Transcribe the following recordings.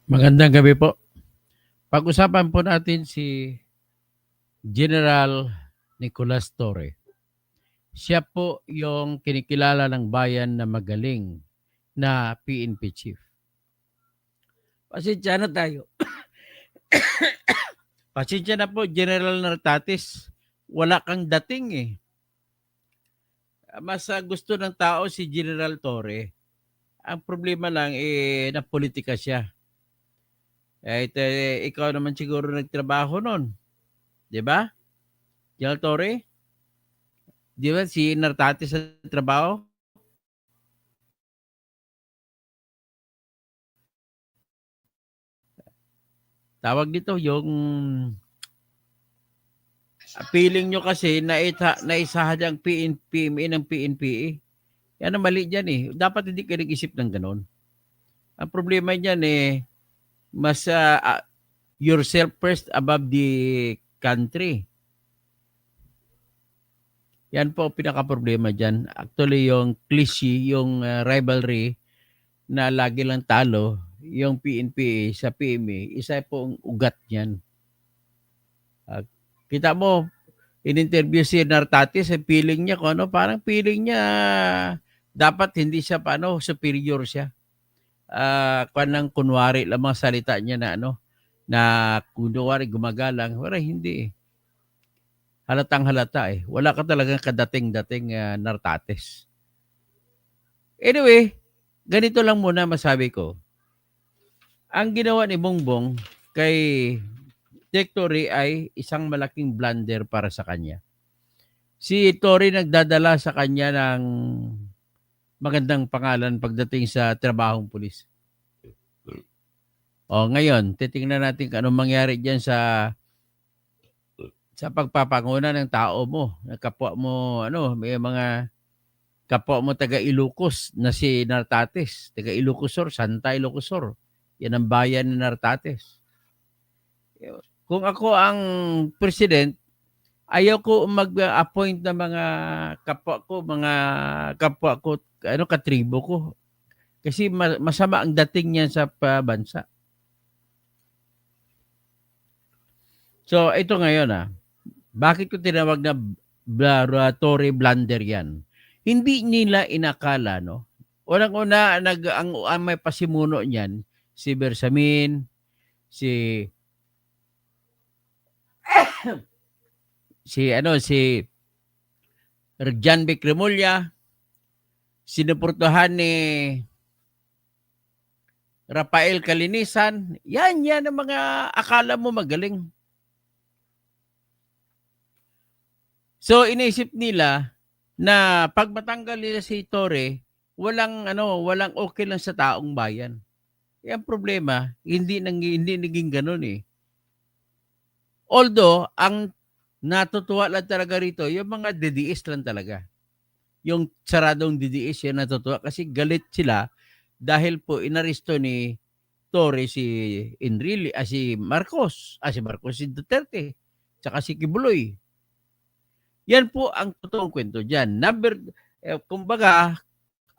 Magandang gabi po. Pag-usapan po natin si General Nicolas Torre. Siya po yung kinikilala ng bayan na magaling na PNP chief. Pasensya na tayo. Pasensya na po, General Nartatis. Wala kang dating eh. Mas gusto ng tao si General Torre. Ang problema lang na politika siya. Ikaw naman siguro nagtrabaho nun. Di ba? General Torre? Di ba si Nartatis sa trabaho? Tawag dito yung feeling nyo kasi naisahan ang PNPMA ng PNPA. Yan ang mali dyan eh. Dapat hindi ka nag-isip ng ganon. Ang problema dyan mas yourself first above the country. Yan po pinaka-problema dyan. Actually, yung cliche, yung rivalry na lagi lang talo, yung PNPA sa PMA, isa pong ugat niyan. Kita mo, in-interview si Nartatis, feeling niya kung ano, parang feeling niya dapat hindi siya superior siya. Kunwari lang mga salita niya na kunwari gumagalang, wala hindi eh. Halatang halata eh. Wala ka talagang kadating-dating Nartatis. Anyway, ganito lang muna masabi ko. Ang ginawa ni Bongbong kay Tory ay isang malaking blunder para sa kanya. Si Tory nagdadala sa kanya ng magandang pangalan pagdating sa trabahong pulis. Ngayon, titingnan natin kung anong mangyari diyan sa pagpapanguna ng tao mo, ng kapwa mo, may mga kapwa mo taga Ilocos na si Nartates, taga Ilocosur, Santa Ilocosur. Yan ang bayan ni Nartates. Kung ako ang president, ayaw ko mag-appoint ng mga kapwa ko, katribo ko. Kasi masama ang dating niyan sa bansa. So, ito ngayon bakit ko tinawag na Tory blunder yan? Hindi nila inakala, Unang-una, ang may pasimuno niyan, si Bersamin, si Jan Vic Remulla, sinuportahan ni Rafael Calinisan. Yan ang mga akala mo magaling. So inisip nila na pag matanggal nila si Torre, walang okay lang sa taong bayan. Ang problema, hindi naging ganoon eh. Although ang natutuwa lang talaga rito, yung mga DDS lang talaga. Yung saradong DDS yan natutuwa kasi galit sila dahil po inaresto ni Torre si si Duterte, tsaka si Kibuloy. Yan po ang totoong kwento dyan. Kumbaga,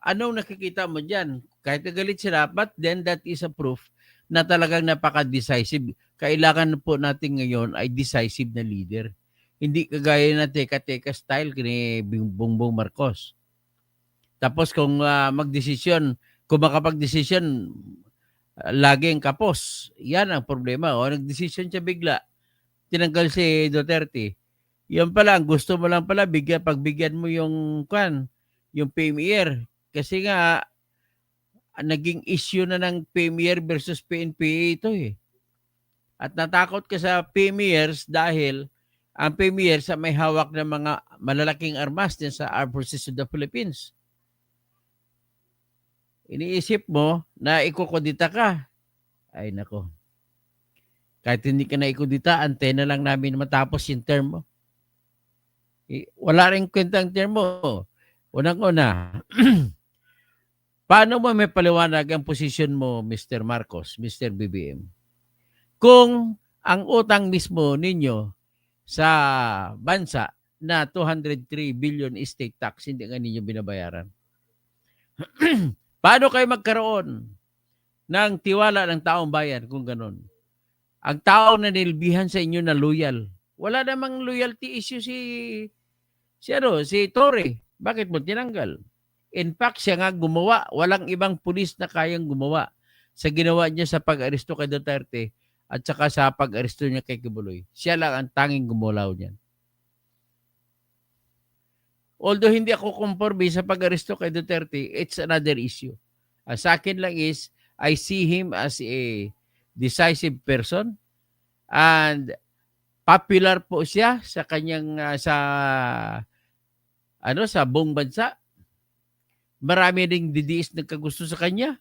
anong nakikita mo dyan? Kahit nagalit sila, but then that is a proof na talagang napaka-decisive. Kailangan po natin ngayon ay decisive na leader. Hindi kagaya na teka-teka style ni Bongbong Marcos. Tapos kung kung makapag-desisyon, laging kapos. Yan ang problema. Nag-desisyon siya bigla. Tinanggal si Duterte. Yan pala, gusto mo lang pala pagbigyan mo yung Premier. Kasi nga, naging issue na ng Premier versus PNPA ito eh. At natakot ka sa Premiers dahil ang Premier sa may hawak ng mga malalaking armas din sa Armed Forces of the Philippines. Iniisip mo na ikukudita ka. Ay nako. Kahit hindi ka na ikudita, antena lang namin matapos yung term mo. Wala rin kwentang term mo. Unang-una, paano mo may paliwanag ang posisyon mo, Mr. Marcos, Mr. BBM? Kung ang utang mismo ninyo sa bansa na 203 billion estate tax, hindi nga ninyo binabayaran. Paano kayo magkaroon ng tiwala ng taong bayan kung ganun. Ang tao na nilbihan sa inyo na loyal. Wala namang loyalty issue si Torre. Bakit mo tinanggal? In fact, siya nga gumawa. Walang ibang pulis na kayang gumawa sa ginawa niya sa pag-aresto kay Duterte at saka sa pag-aresto niya kay Kibuloy. Siya lang ang tanging gumulaw niyan. Although hindi ako conforme sa pag-aresto kay Duterte, it's another issue. Sa akin lang is, I see him as a decisive person and popular po siya sa kanyang sa buong bansa. Marami ding didiis nagkagusto sa kanya.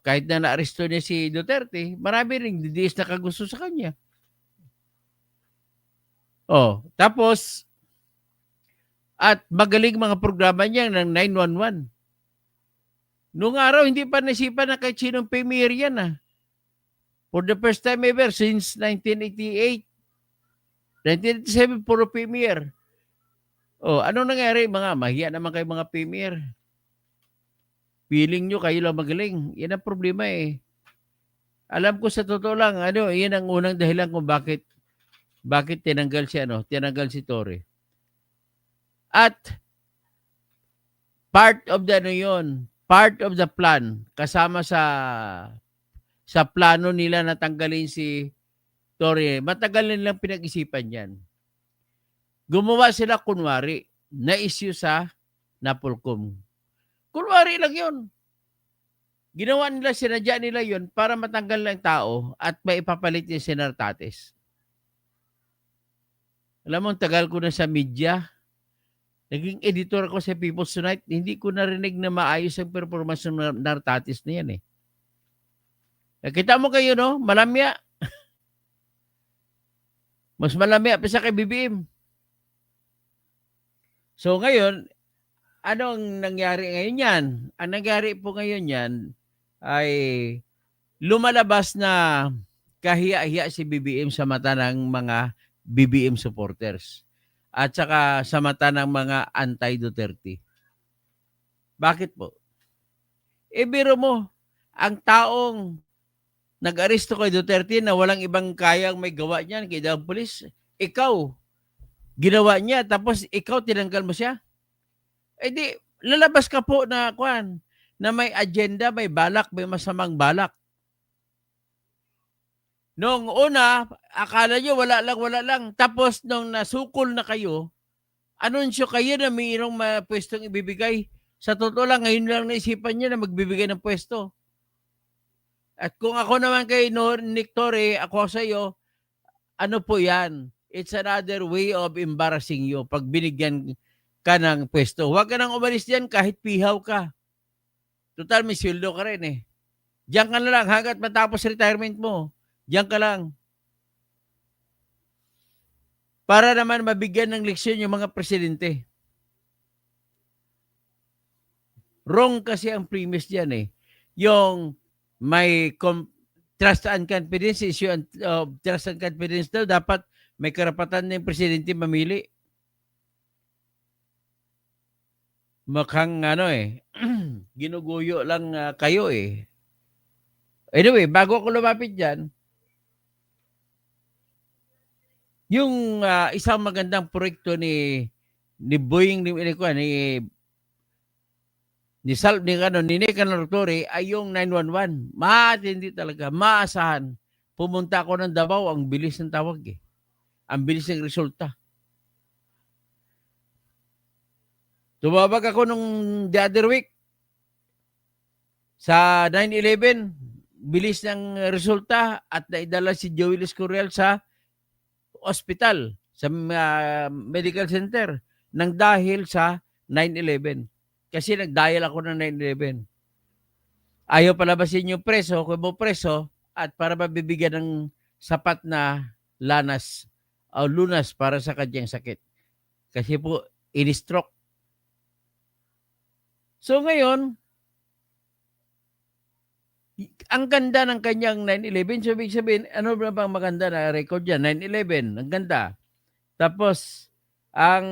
Kahit na naaresto niya si Duterte, marami ring didiis na kagusto sa kanya. Tapos at magaling mga programa niya ng 911. Noong araw, hindi pa nasipan na kahit sinong premier yan. For the first time ever since 1988. 1987, puro premier. Anong nangyari? Mga mahiya naman kayo mga premier. Feeling nyo kayo lang magaling. Yan ang problema eh. Alam ko sa totoo lang, yan ang unang dahilan kung bakit tinanggal si Torre. At part of the plan, kasama sa plano nila na tanggalin si Torre, matagal nilang pinag-isipan yan. Gumawa sila kunwari na issue sa Napolcom. Kunwari lang yun. Ginawa nila, sinadya nila yun para matanggal ng tao at maipapalit niya si Nartates. Alam mo, tagal ko na sa media. Naging editor ako sa People's Tonight, hindi ko narinig na maayos ang performance ng Nartates na yan eh. Nakita mo kayo, no? Malamya. Mas malamya pa sa kay BBM. So ngayon, anong nangyari ngayon yan? Ang nangyari po ngayon yan ay lumalabas na kahiya-hiya si BBM sa mata ng mga BBM supporters. At saka sa mata ng mga anti-Duterte. Bakit po? Biro mo, ang taong nag-aresto kay Duterte na walang ibang kayang may gawa niyan kay daang pulis, ikaw, ginawa niya, tapos ikaw tinanggal mo siya? Di, lalabas ka po na may agenda, may balak, may masamang balak. Noong una, akala nyo wala lang. Tapos nung nasukol na kayo, anunsyo kayo na mayroong pwestong ibibigay. Sa totoo lang, ngayon lang naisipan niya na magbibigay ng pwesto. At kung ako naman kay Nick Torre, ako sa iyo, ano po yan? It's another way of embarrassing you pag binigyan ka ng pwesto. Huwag ka nang umalis diyan kahit pihaw ka. Total, may sweldo ka rin eh. Diyan ka na lang hanggat matapos retirement mo. Diyan ka lang. Para naman mabigyan ng leksyon yung mga presidente. Wrong kasi ang premise diyan eh. Yung may trust and confidence, issue of trust and confidence daw, dapat may karapatan ng presidente mamili. Mukhang ginuguyo lang kayo eh. Anyway, bago ako lumapit dyan, yung isang magandang proyekto ni Boying ni Nicanor Torre ay yung 911. Matindi talaga, maasahan. Pumunta ako ng Davao, ang bilis ng tawag eh. Ang bilis ng resulta. Tumawag ako nung the other week sa 9/11, bilis ng resulta at naidala si Joel Escorial sa hospital, sa medical center nang dahil sa 9/11. Kasi nag-dial ako ng 9/11. Ayaw palabasin yung preso, kung mo preso, at para mabibigyan ng sapat na lunas para sa kanyang sakit. Kasi po, in-stroke. So ngayon, ang ganda ng kanyang 9/11. So, ibig sabihin, ano ba bang maganda na record yan? 9/11, ang ganda. Tapos, ang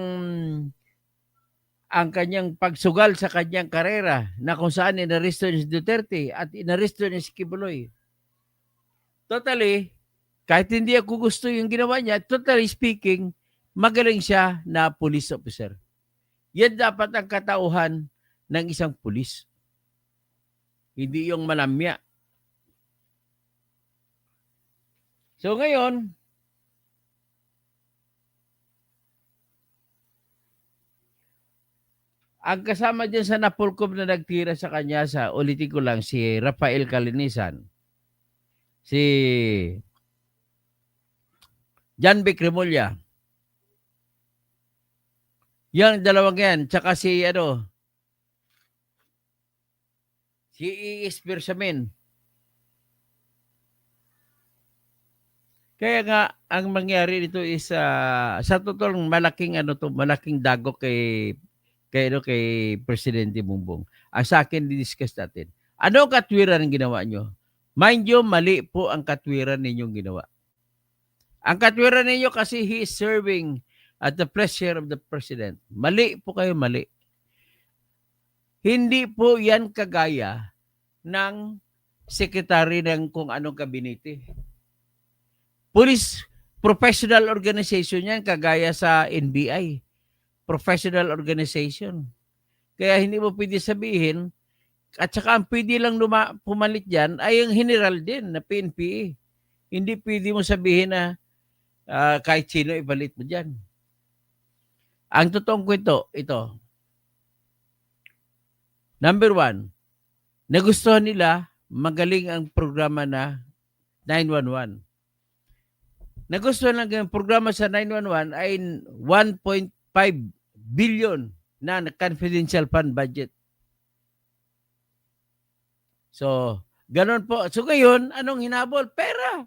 ang kanyang pagsugal sa kanyang karera na kung saan inaresto ni Duterte at inaresto ni Kibuloy. Totally, kahit hindi ako gusto yung ginawa niya, totally speaking, magaling siya na police officer. Yan dapat ang katauhan ng isang pulis. Hindi yung malamya. So ngayon, ang kasama dyan sa Napolcom na nagtira sa kanya sa, ulitin ko lang, si Rafael Calinisan, si John Vic Remulla, yung dalawang yan, tsaka si Iis Bersamin. Kaya nga, ang mangyari dito is, sa totoo malaking malaking dagok kay Presidente Bongbong. Ang sa akin, di-discuss natin. Ano ang katwiran ng ginawa nyo? Mind you, mali po ang katwiran ninyong ginawa. Ang katwiran ninyo kasi he is serving at the pleasure of the President. Mali po kayo, mali. Hindi po yan kagaya ng sekretary ng kung anong kabinete. Police professional organization yan, kagaya sa NBI. Professional organization. Kaya hindi mo pwede sabihin, at saka ang pwede lang pumalit dyan ay yung general din na PNPA. Hindi pwede mo sabihin na kahit sino ipalit mo dyan. Ang totoong kwento, ito. Number 1, nagustuhan nila magaling ang programa na 911. Nagustuhan lang ang programa sa 911 ay 1.5 billion na confidential fund budget. So, ganun po. So, ngayon, anong hinabol? Pera.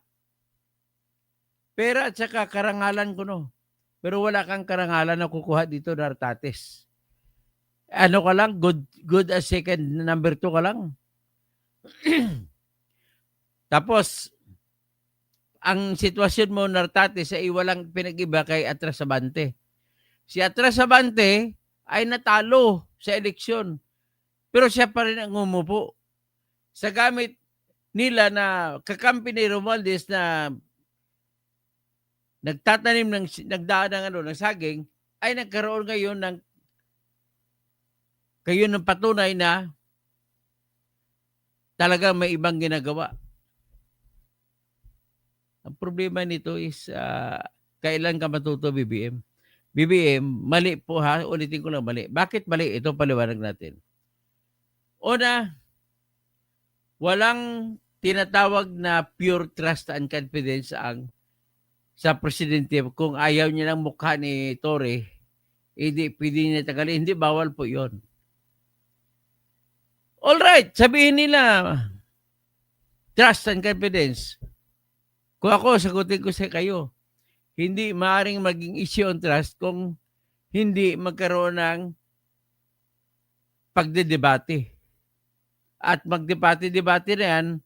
Pera at saka karangalan ko, no? Pero wala kang karangalan na kukuha dito, Nartates. Ano ka lang? Good as second, number 2 ka lang. Tapos, ang sitwasyon mo, Nartates, ay walang pinag-iba kay Atras Abante. Si Atras Abante ay natalo sa eleksyon. Pero siya pa rin ang umupo. Sa gamit nila na kakampi ni Romualdez na nagtatanim ng saging, ay nagkaroon ngayon ng patunay na talagang may ibang ginagawa. Ang problema nito is kailan ka matuto, BBM? BBM, mali po ha. Ulitin ko lang, mali. Bakit mali? Ito paliwanag natin. Una, walang tinatawag na pure trust and confidence sa presidente. Kung ayaw niya ng mukha ni Torre, hindi pwede niya tagalin. Hindi, bawal po yon. Alright, sabihin nila, trust and confidence. Kung ako, sagutin ko sa kayo, hindi maaaring maging issue on trust kung hindi magkaroon ng pagdedebate. At magdebate-debate na yan,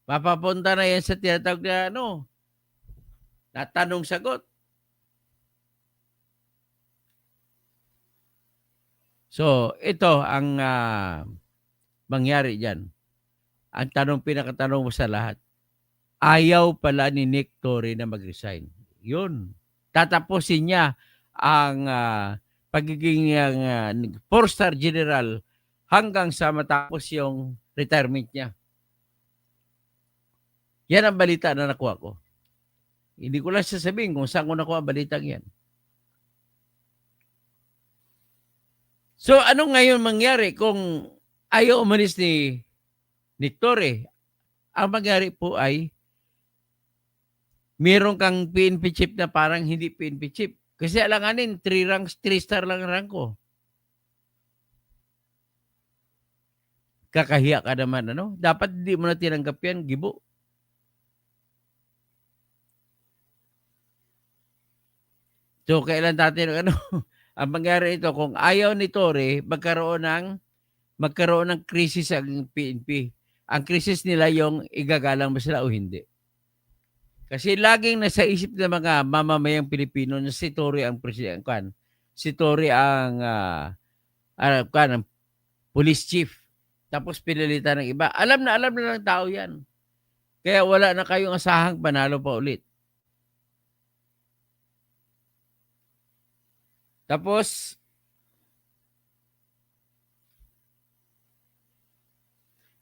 mapapunta na yan sa tinatawag na tanong-sagot. So, ito ang mangyari dyan. Ang pinakatanong mo sa lahat, ayaw pala ni Nick Torre na mag-resign. Yun. Tatapusin niya ang pagiging 4-star general hanggang sa matapos yung retirement niya. Yan ang balita na nakuha ko. Hindi ko lang sasabihin kung saan ko nakuha ang balitang yan. So, ano ngayon mangyari kung ayaw umalis ni Nick Torre? Ang mangyari po ay meron kang PNP chief na parang hindi PNP chief. Kasi alanganin, 3-star lang ang rank ko. Kakahiya ka naman, Dapat hindi mo na tinanggap yan, gibo. So, kailan natin, ang mangyari ito, kung ayaw ni Torre, magkaroon ng krisis ang PNP. Ang krisis nila yung igagalang ba sila o hindi. Kasi laging nasa isip ng mga mamamayang Pilipino na si Torre ang presidente. Si Torre ang kanang police chief. Tapos pinalitan ng iba. Alam na ng tao yan. Kaya wala na kayong asahang panalo pa ulit. Tapos,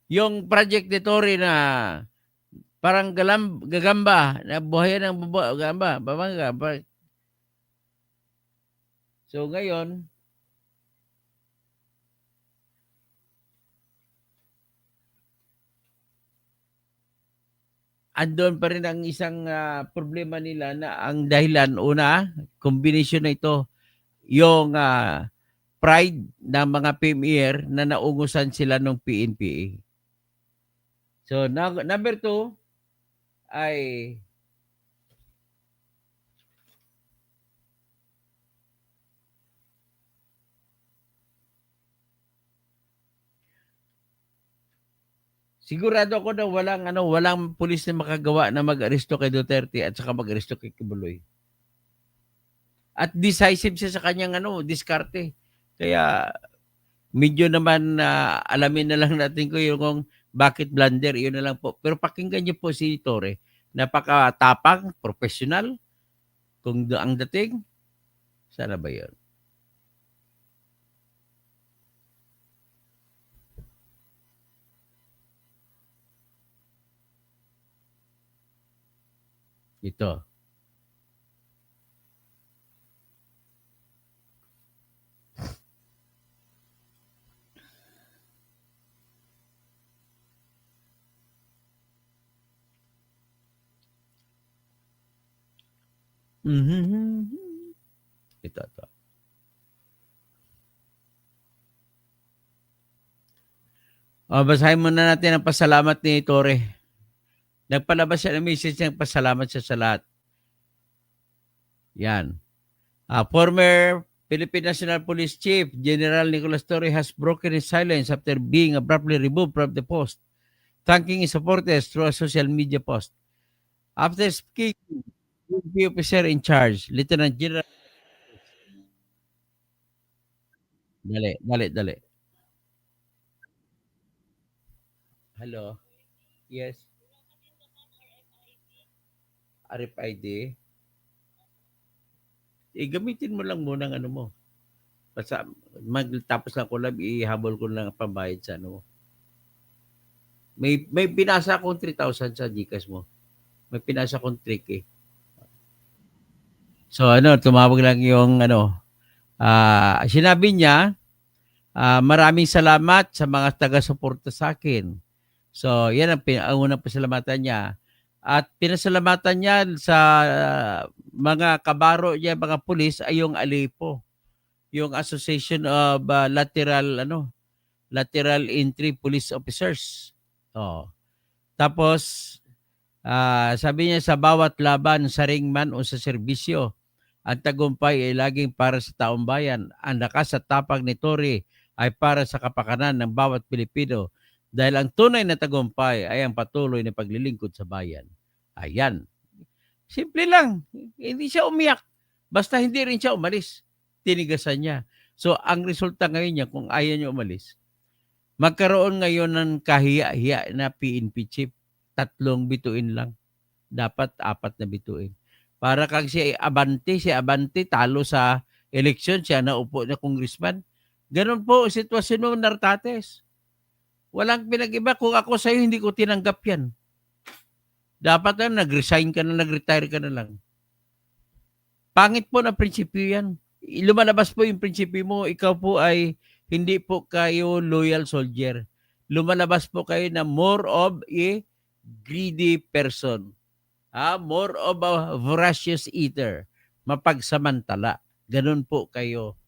yung project ni Tory na parang gagamba, na buhayan ng gagamba, babangga. So ngayon, andun pa rin ang isang problema nila na ang dahilan, una, kombinasyon na ito, yung pride ng mga PMER na naungusan sila ng PNPA. So, number 2 ay sigurado ako na walang pulis na makagawa na mag-aresto kay Duterte at saka mag-aresto kay Kibuloy. At decisive siya sa kanyang diskarte. Kaya medyo naman alamin na lang natin kung bakit blunder, yun na lang po. Pero pakinggan niyo po si Torre. Napakatapang, professional. Kung ang dating, sana ba yun? Ito. Mm-hmm. Ito. Basahin muna natin ang pasalamat ni Torre. Nagpalabas siya ng message ng pasalamat siya sa lahat. Yan. Former Philippine National Police Chief General Nicolas Torre has broken his silence after being abruptly removed from the post, thanking his supporters through a social media post. After speaking, the officer in charge, Lieutenant General. Dali. Hello? Yes. RFID. Gamitin mo lang muna ang mo. Basta magtapos ng collab, ihabol ko lang ang pambayad sa mo. May pinasa akong 3,000 sa GCash mo. May pinasa akong 3K. So tumawag lang yung sinabi niya, maraming salamat sa mga taga-suporta sa akin. So, yan ang unang pasalamatan niya. At pinasalamatan niya sa mga kabaro niya, mga pulis, ay yung ALEPO, yung Association of Lateral Entry Police Officers. Tapos, sabi niya, sa bawat laban, sa ringman o sa serbisyo, ang tagumpay ay laging para sa taong bayan. Ang lakas at tapang ni Tory ay para sa kapakanan ng bawat Pilipino dahil ang tunay na tagumpay ay ang patuloy na paglilingkod sa bayan. Ayan. Simple lang. Hindi siya umiyak. Basta hindi rin siya umalis. Tinigasan niya. So, ang resulta ngayon niya, kung ayaw niya umalis, magkaroon ngayon ng kahiya-hiya na PNP chief. 3 bituin lang. Dapat 4 na bituin. Para kang si Abante talo sa eleksyon, siya naupo na congressman. Ganon po ang sitwasyon ng Nartates. Walang pinag-iba. Kung ako sa'yo, hindi ko tinanggap yan. Dapat na nag-resign ka na, nag-retire ka na lang. Pangit po na prinsipyo yan. Lumalabas po yung prinsipyo mo, ikaw po ay hindi po kayo loyal soldier. Lumalabas po kayo na more of a greedy person. More of a voracious eater. Mapagsamantala. Ganun po kayo,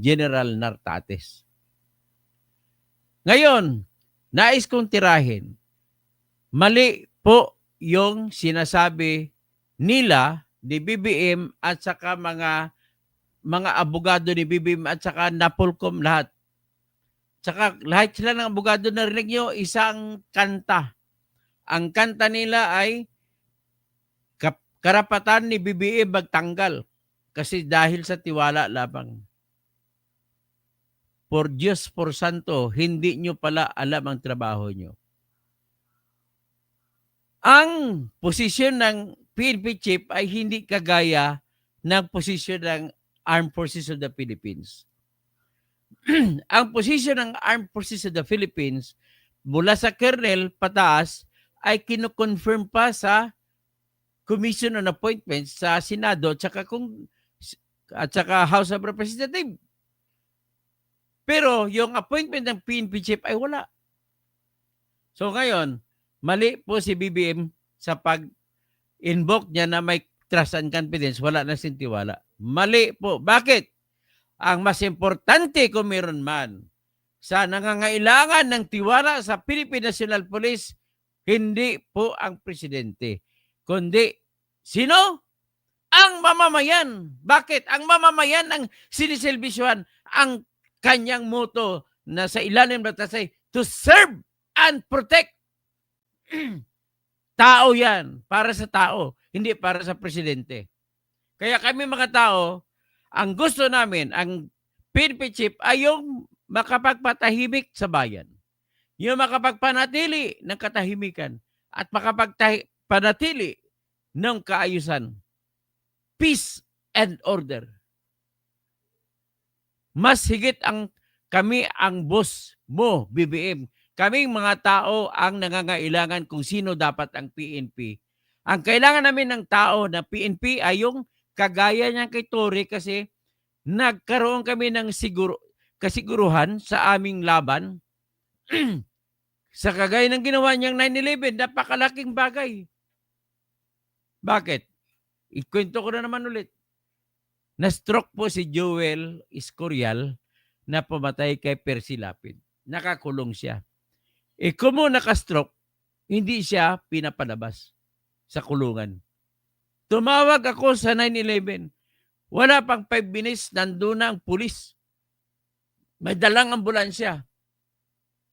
General Nartates. Ngayon, nais kong tirahin. Mali po yung sinasabi nila ni BBM at saka mga abogado ni BBM at saka Napolcom lahat. Saka lahat sila ng abogado narinig nyo, isang kanta. Ang kanta nila ay karapatan ni BBM magtanggal kasi dahil sa tiwala labang. por Diyos por santo, hindi nyo pala alam ang trabaho nyo. Ang posisyon ng PNP chief ay hindi kagaya ng posisyon ng Armed Forces of the Philippines. Ang posisyon ng Armed Forces of the Philippines, mula sa Colonel pataas, ay kino-confirm pa sa Commission on Appointments sa Senado at saka House of Representatives. Pero yung appointment ng PNP chief ay wala. So ngayon, mali po si BBM sa pag-invoke niya na may trust and confidence, wala na sintiwala. Mali po. Bakit? Ang mas importante kung meron man sa nangangailangan ng tiwala sa Philippine National Police, hindi po ang presidente, kundi sino? Ang mamamayan. Bakit? Ang mamamayan ang sinisilbisyuhan, ang kanyang motto na sa ilalim ng batas ay to serve and protect. Tao yan. Para sa tao. Hindi para sa presidente. Kaya kami mga tao, ang gusto namin, ang PNP chief ay yung makapagpatahimik sa bayan. Yung makapagpanatili ng katahimikan at makapagpanatili ng kaayusan. Peace and order. Mas higit kami ang boss mo, BBM. Kaming mga tao ang nangangailangan kung sino dapat ang PNP. Ang kailangan namin ng tao na PNP ay yung kagaya niya kay Tory kasi nagkaroon kami ng kasiguruhan sa aming laban. Sa kagaya ng ginawa niyang 9/11, napakalaking bagay. Bakit? Ikwento ko na naman ulit. Na-stroke po si Joel Escorial na pumatay kay Percy Lapid. Nakakulong siya. Kung naka-stroke, hindi siya pinapalabas sa kulungan. Tumawag ako sa 9/11. Wala pang 5 minutes, nandun na ang pulis. May dalang ambulansya.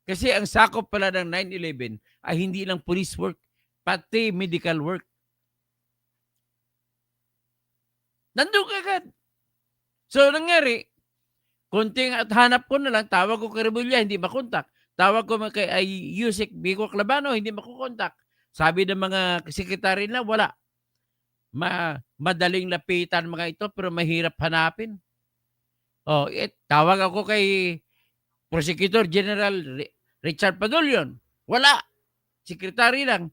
Kasi ang sakop pala ng 9/11 ay hindi lang police work, pati medical work. Nandun agad. So, nangyari, kunting at hanap ko na lang, tawag ko kay Rebulla, hindi makontak. Tawag ko kay Yusek Bico Clabano, hindi makukontak. Sabi ng mga sekretary na, wala. Madaling lapitan mga ito, pero mahirap hanapin. Tawag ako kay Prosecutor General Richard Padulyon. Wala. Sekretary lang.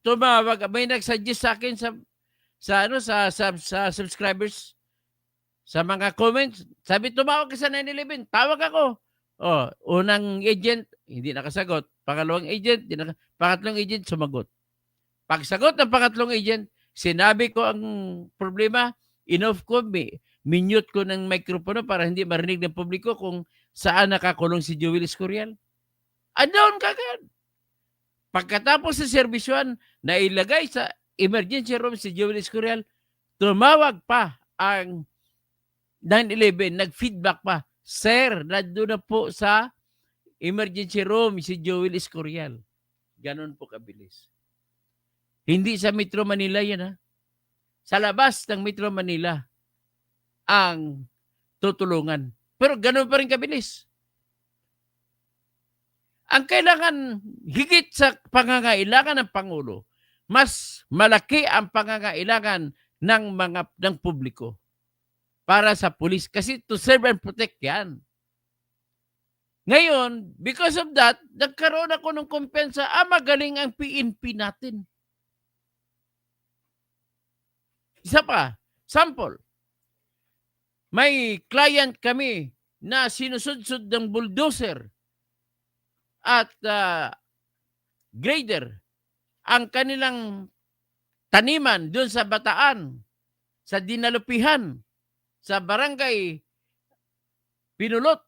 Tumawag, may nag-suggest sa akin sa subscribers, sa mga comments. Sabi, tumawag ka sa 9/11. Tawag ako. Unang agent, hindi nakasagot. Pangalawang agent, pangatlong agent, sumagot. Pagsagot ng pangatlong agent, sinabi ko ang problema, in-off ko, minute ko ng microphone para hindi marinig ng publiko kung saan nakakulong si Joel Escorial. Down kagad. Pagkatapos sa servisyon na ilagay sa emergency room si Joel Escorial, tumawag pa ang 9/11, nag-feedback pa, Sir, nandun na po sa emergency room si Joel Escorial. Ganon po kabilis. Hindi sa Metro Manila yan, ha? Sa labas ng Metro Manila ang tutulungan. Pero ganon pa rin kabilis. Ang kailangan, higit sa pangangailangan ng Pangulo, mas malaki ang pangangailangan ng publiko para sa pulis. Kasi to serve and protect yan. Ngayon, because of that, nagkaroon ako ng kumpensa, magaling ang PNP natin. Isa pa, sample. May client kami na sinusudsud ng bulldozer at grader ang kanilang taniman doon sa Bataan, sa Dinalupihan, sa barangay Pinulot.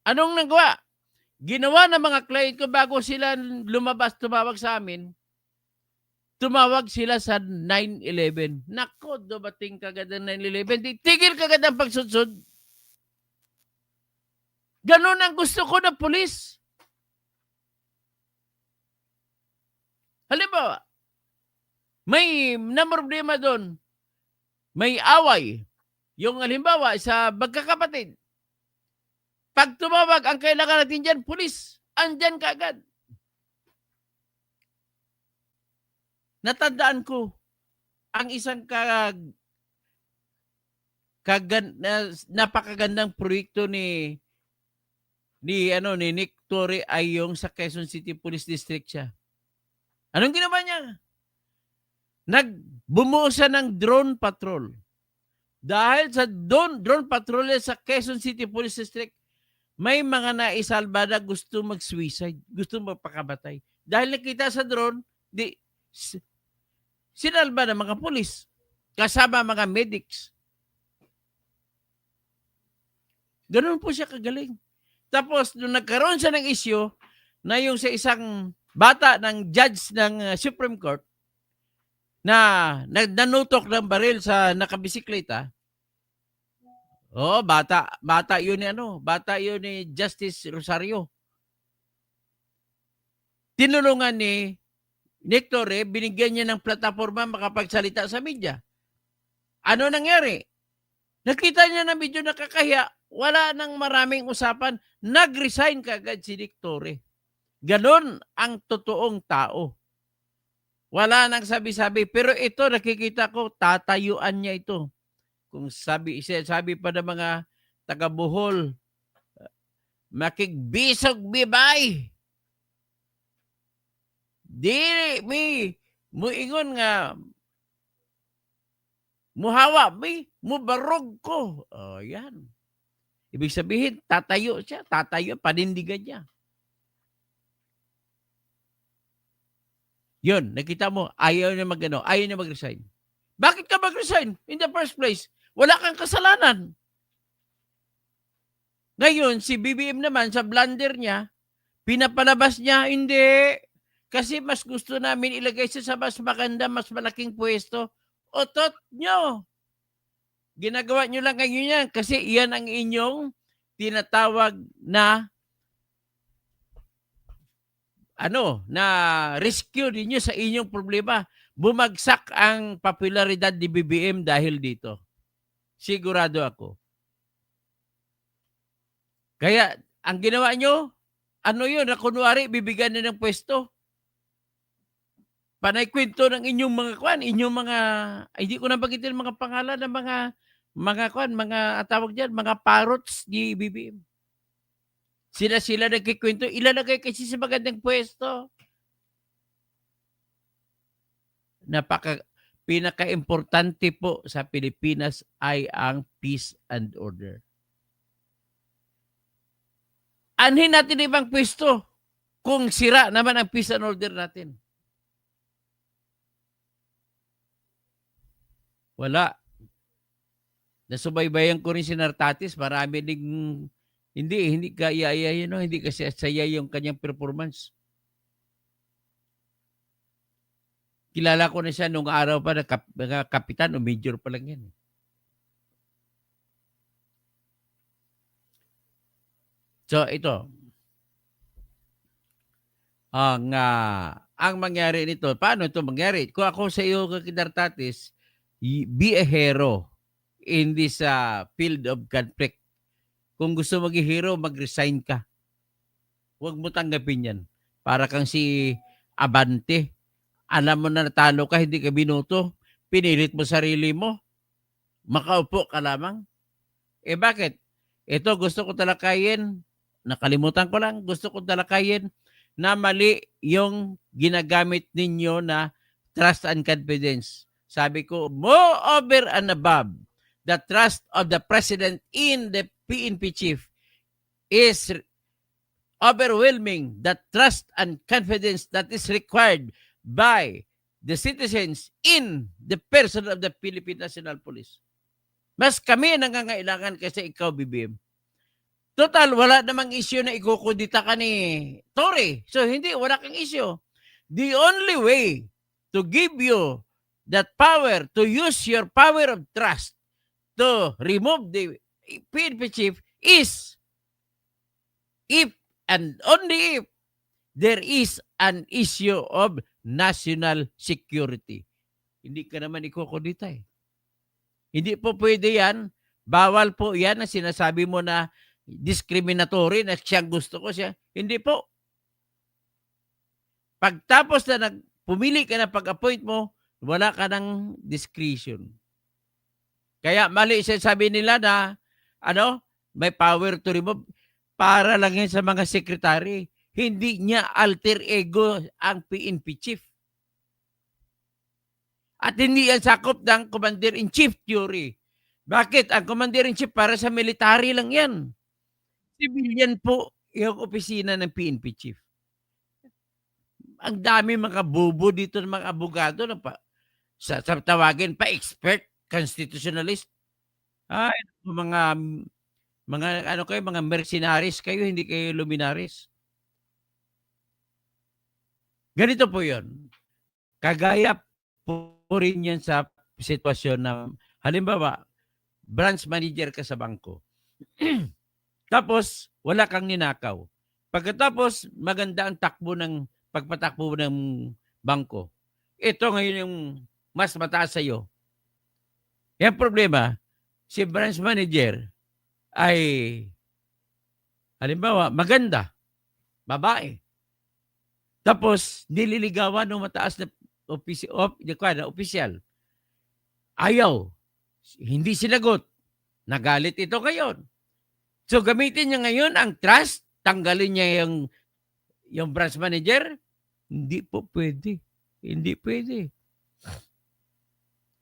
Anong nagawa? Ginawa ng mga client ko bago sila tumawag sa amin, tumawag sila sa 9/11. Nako, dumating kagad ang 9/11. Tigil kagad ang pagsudsud. Ganon ang gusto ko ng pulis. Halimbawa, may problema doon. May away. Yung halimbawa sa magkakapatid. Pag tumawag, ang kailangan natin dyan, pulis. Andyan kaagad. Natandaan ko, ang isang napakagandang proyekto ni Nick Torre ay yung sa Quezon City Police District siya. Anong ginawa niya? Bumuo siya ng drone patrol. Dahil sa drone patrol sa Quezon City Police District, may mga naisalba na gusto mag-suicide, gusto magpakamatay. Dahil nakita sa drone, sinalba ng mga pulis, kasama mga medics. Ganun po siya kagaling. Tapos, nung nagkaroon siya ng issue, na yung sa isang bata ng judge ng Supreme Court, na nanutok ng baril sa nakabisikleta, bata yun ni Justice Rosario. Tinulungan ni Nick Torre, binigyan niya ng plataforma makapagsalita sa media. Ano nangyari? Nakita niya na medyo nakakahiya, wala nang maraming usapan, nag-resign kaagad si Nick Torre. Ganon ang totoong tao. Wala nang sabi-sabi, pero ito nakikita ko, tatayuan niya ito. Kung sabi pa ng mga taga-Bohol, makigbisog bibay. Di muingon nga muhawa mubarog ko. Oh, yan. Ibig sabihin, tatayo, panindigan niya. Yun, nakita mo, ayaw niya mag-resign. Bakit ka mag-resign? In the first place, wala kang kasalanan. Ngayon, si BBM naman, sa blunder niya, pinapalabas niya, hindi. Kasi mas gusto namin ilagay siya sa mas maganda, mas malaking pwesto. Otot nyo. Ginagawa nyo lang ngayon yan kasi iyan ang inyong tinatawag na na rescue ninyo sa inyong problema. Bumagsak ang popularidad ni BBM dahil dito. Sigurado ako. Kaya, ang ginawa nyo, na kunwari, bibigyan na ng pwesto. Panay kwento ng inyong mga hindi ko na bagitin mga pangalan ng mga tawag diyan, mga parrots ni BBM. Sila nagkikwento, ilalagay kasi sa magandang pwesto. Pinaka-importante po sa Pilipinas ay ang peace and order. Anhin natin ibang pwesto kung sira naman ang peace and order natin. Wala. Nasubaybayan ko rin si Nartatis, marami ding hindi kaya hindi kasi saya yung kanyang performance. Kilala ko na siya nung araw pa na kapitan o major pa lang yan. So ito, ang mangyari nito, paano ito mangyari? Kung ako sa iyo, Nartatis, be a hero in this field of conflict. Kung gusto maging hero, mag-resign ka. Huwag mo tanggapin yan. Para kang si Abante. Alam mo na natalo ka, hindi ka binuto. Pinilit mo sarili mo. Makaupo ka lamang. Bakit? Ito gusto ko talakayin. Nakalimutan ko lang. Gusto ko talakayin na mali yung ginagamit ninyo na trust and confidence. Sabi ko, moreover and above, the trust of the President in the PNP chief is overwhelming the trust and confidence that is required by the citizens in the person of the Philippine National Police. Mas kami nangangailangan kasi ikaw, BBM. Total, wala namang issue na ikukudita ka ni Torre. So, wala kang issue. The only way to give you that power, to use your power of trust to remove the PNP chief is if and only if there is an issue of national security. Hindi ka naman ikukudita eh. Hindi po pwede yan. Bawal po yan na sinasabi mo na discriminatory na siyang gusto ko siya. Hindi po. Pagtapos na pumili ka na pag-appoint mo, wala ka ng discretion. Kaya mali siya sabi nila na may power to remove para lang yan sa mga sekretary. Hindi niya alter ego ang PNP chief. At hindi yan sakop ng Commander-in-Chief theory. Bakit? Ang Commander-in-Chief para sa military lang yan. Civilian po yung opisina ng PNP chief. Ang dami mga bobo dito ng mga abogado na sa tawagin pa expert, constitutionalist. Ay, mga kayo, mga mercenaries kayo, hindi kayo luminaries. Ganito po 'yon. Kagaya po rin yan sa sitwasyon na halimbawa, branch manager ka sa bangko. Tapos wala kang ninakaw. Pagkatapos maganda ang pagpatakbo ng bangko. Ito ngayon yung mas mataas sa iyo. Yung problema, si branch manager ay halimbawa maganda, babae. Tapos nililigawan ng mataas na opisyal. Ayaw. Hindi sinagot. Nagalit ito ngayon. So gamitin niya ngayon ang trust, tanggalin niya yung branch manager. Hindi po pwede. Hindi pwede.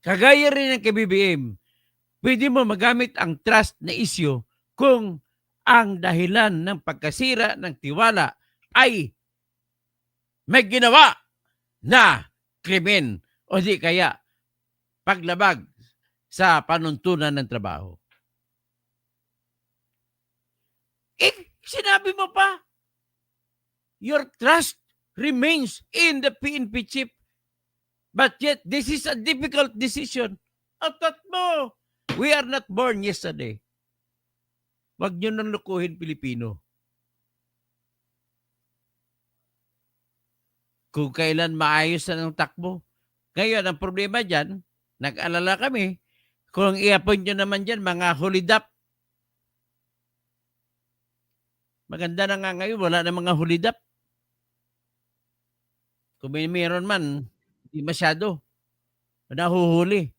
Kagaya rin ng KBBM, pwede mo magamit ang trust na issue kung ang dahilan ng pagkasira ng tiwala ay may ginawa na krimen o di kaya paglabag sa panuntunan ng trabaho. Sinabi mo pa, your trust remains in the PNP chief, but yet this is a difficult decision. Atat mo, we are not born yesterday. Wag nyo nang lukuhin Pilipino. Kung kailan maayos na ng takbo. Ngayon, ang problema dyan, nag-alala kami, kung i-appoint nyo naman dyan, mga hulidap. Maganda na nga ngayon, wala na mga hulidap. Kung may meron man, hindi masyado. Nahuhuli.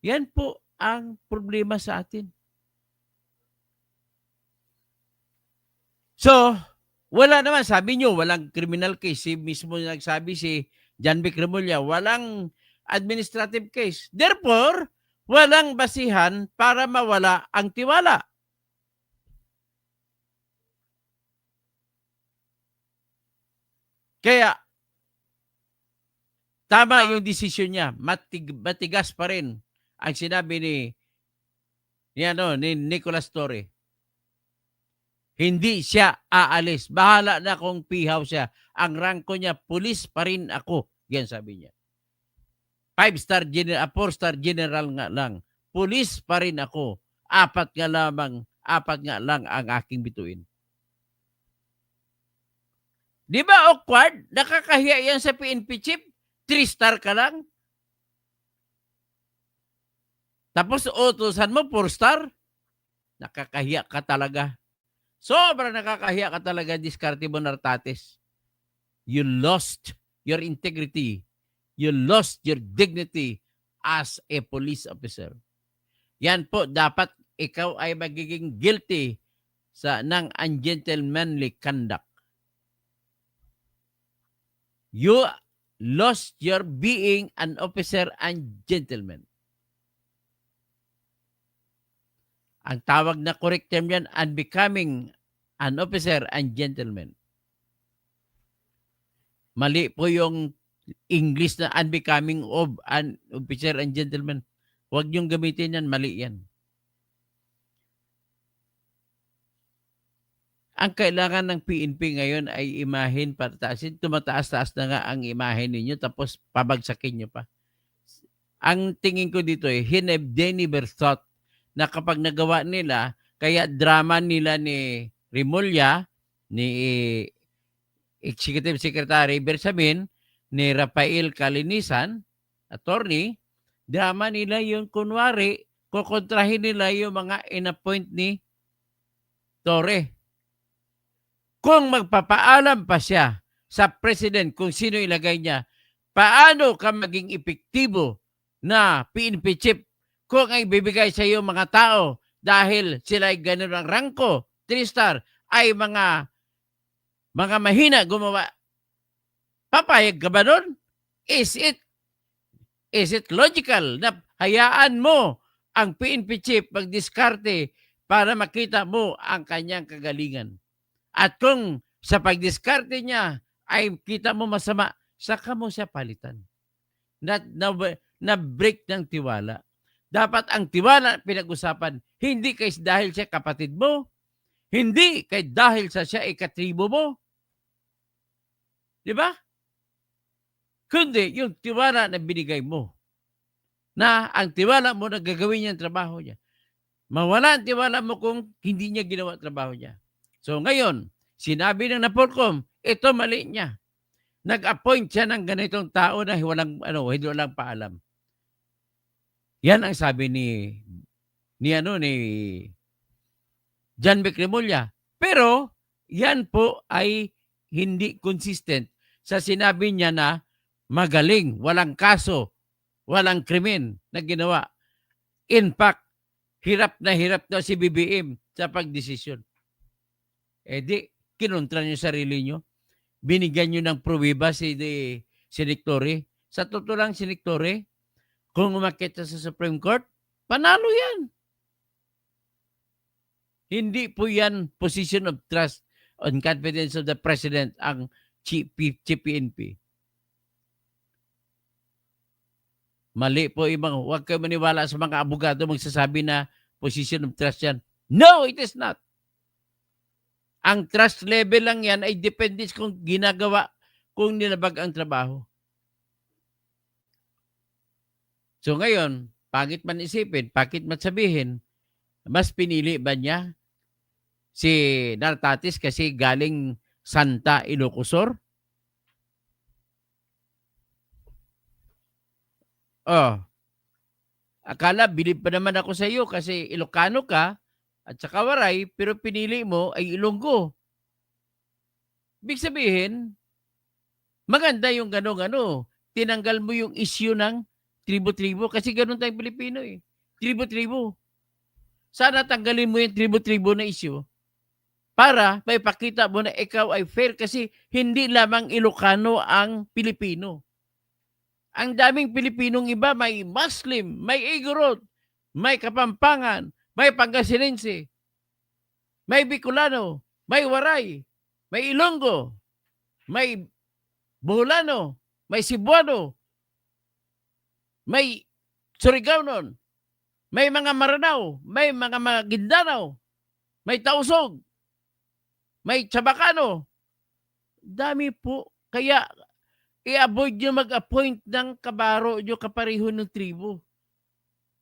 Yan po ang problema sa atin. So, wala naman, sabi nyo, walang criminal case. Si mismo nagsabi si John Vic Remulla, walang administrative case. Therefore, walang basihan para mawala ang tiwala. Kaya, tama yung desisyon niya. Matigas pa rin ang sinabi ni Nicolas Torre. Hindi siya aalis. Bahala na kung pihaw siya. Ang rangko niya, pulis pa rin ako. Yan sabi niya. 4-star general nga lang. Pulis pa rin ako. 4 nga lang ang aking bituin. Di ba awkward? Nakakahiya yan sa PNP chief. 3-star ka lang. Tapos utusan mo 4-star. Nakakahiya ka talaga. Sobrang nakakahiya ka talaga, Diskarte Bonartates. You lost your integrity. You lost your dignity as a police officer. Yan po, dapat ikaw ay magiging guilty ng ungentlemanly conduct. You lost your being an officer and gentleman. Ang tawag na correct term yan, unbecoming an officer and gentleman. Mali po yung English na unbecoming of an officer and gentleman. Huwag niyong gamitin yan, mali yan. Ang kailangan ng PNP ngayon ay imahin pataasin. Tumataas-taas na nga ang imahin ninyo tapos pabagsakin nyo pa. Ang tingin ko dito they never thought na kapag nagawa nila, kaya drama nila ni Remulla, ni Executive Secretary Bersamin, ni Rafael Calinisan, attorney, drama nila yung kunwari, kukontrahin nila yung mga inappoint ni Torre. Kung magpapaalam pa siya sa president kung sino ilagay niya, paano ka maging epektibo na PNP chief kung ang ibibigay sa iyo mga tao dahil sila ay ganun ang rangko, 3-star, ay mga mahina gumawa? Papayag ka ba nun? Is it logical na hayaan mo ang PNP chief magdiskarte para makita mo ang kanyang kagalingan? At kung sa pagdiskarte niya ay kita mo masama, saka mo siya palitan. Na-break ng tiwala. Dapat ang tiwala pinag-usapan, hindi kay dahil siya kapatid mo, hindi kay dahil sa siya ay katribo mo. Di ba? Kundi yung tiwala na binigay mo. Na ang tiwala mo na gagawin niya ang trabaho niya. Mawala ang tiwala mo kung hindi niya ginawa ang trabaho niya. So ngayon, sinabi ng Napolcom, ito mali niya. Nag-appoint siya ng ganitong tao na walang paalam. Yan ang sabi ni John Vic Remulla. Pero yan po ay hindi consistent sa sinabi niya na magaling, walang kaso, walang krimen na ginawa. In fact, hirap na si BBM sa pagdesisyon. Di, kinontra niyo sarili niyo. Binigyan niyo ng pruweba si Torre. Sa totoo lang, si Torre, kung umakyat sa Supreme Court, panalo yan. Hindi po yan position of trust and confidence of the President ang PNP. Mali po huwag kayo maniwala sa mga abogado magsasabi na position of trust yan. No, it is not. Ang trust level lang yan ay depende kung kung nilabag ang trabaho. So ngayon, pangit man isipin, pakit man sabihin, mas pinili ba niya si Nartatis kasi galing Santa Ilocosur? Akala bilib pa naman ako sa iyo kasi Ilocano ka at saka Waray, pero pinili mo ay Ilonggo. Ibig sabihin, maganda yung gano'ng tinanggal mo yung issue ng tribo-tribo kasi gano'n tayong Pilipino eh. Tribo-tribo. Sana tanggalin mo yung tribo-tribo na issue para may pakita mo na ikaw ay fair kasi hindi lamang Ilocano ang Pilipino. Ang daming Pilipinong iba, may Muslim, may Igorot, may Kapampangan, may Pangasinense, may Bicolano, may Waray, may Ilonggo, may Boholano, may Cebuano, may Surigaonon, may mga Maranao, may mga Maguindanao, may Tausog, may Chabacano. Dami po. Kaya i-avoid nyo mag-appoint ng kabaro nyo kapareho ng tribo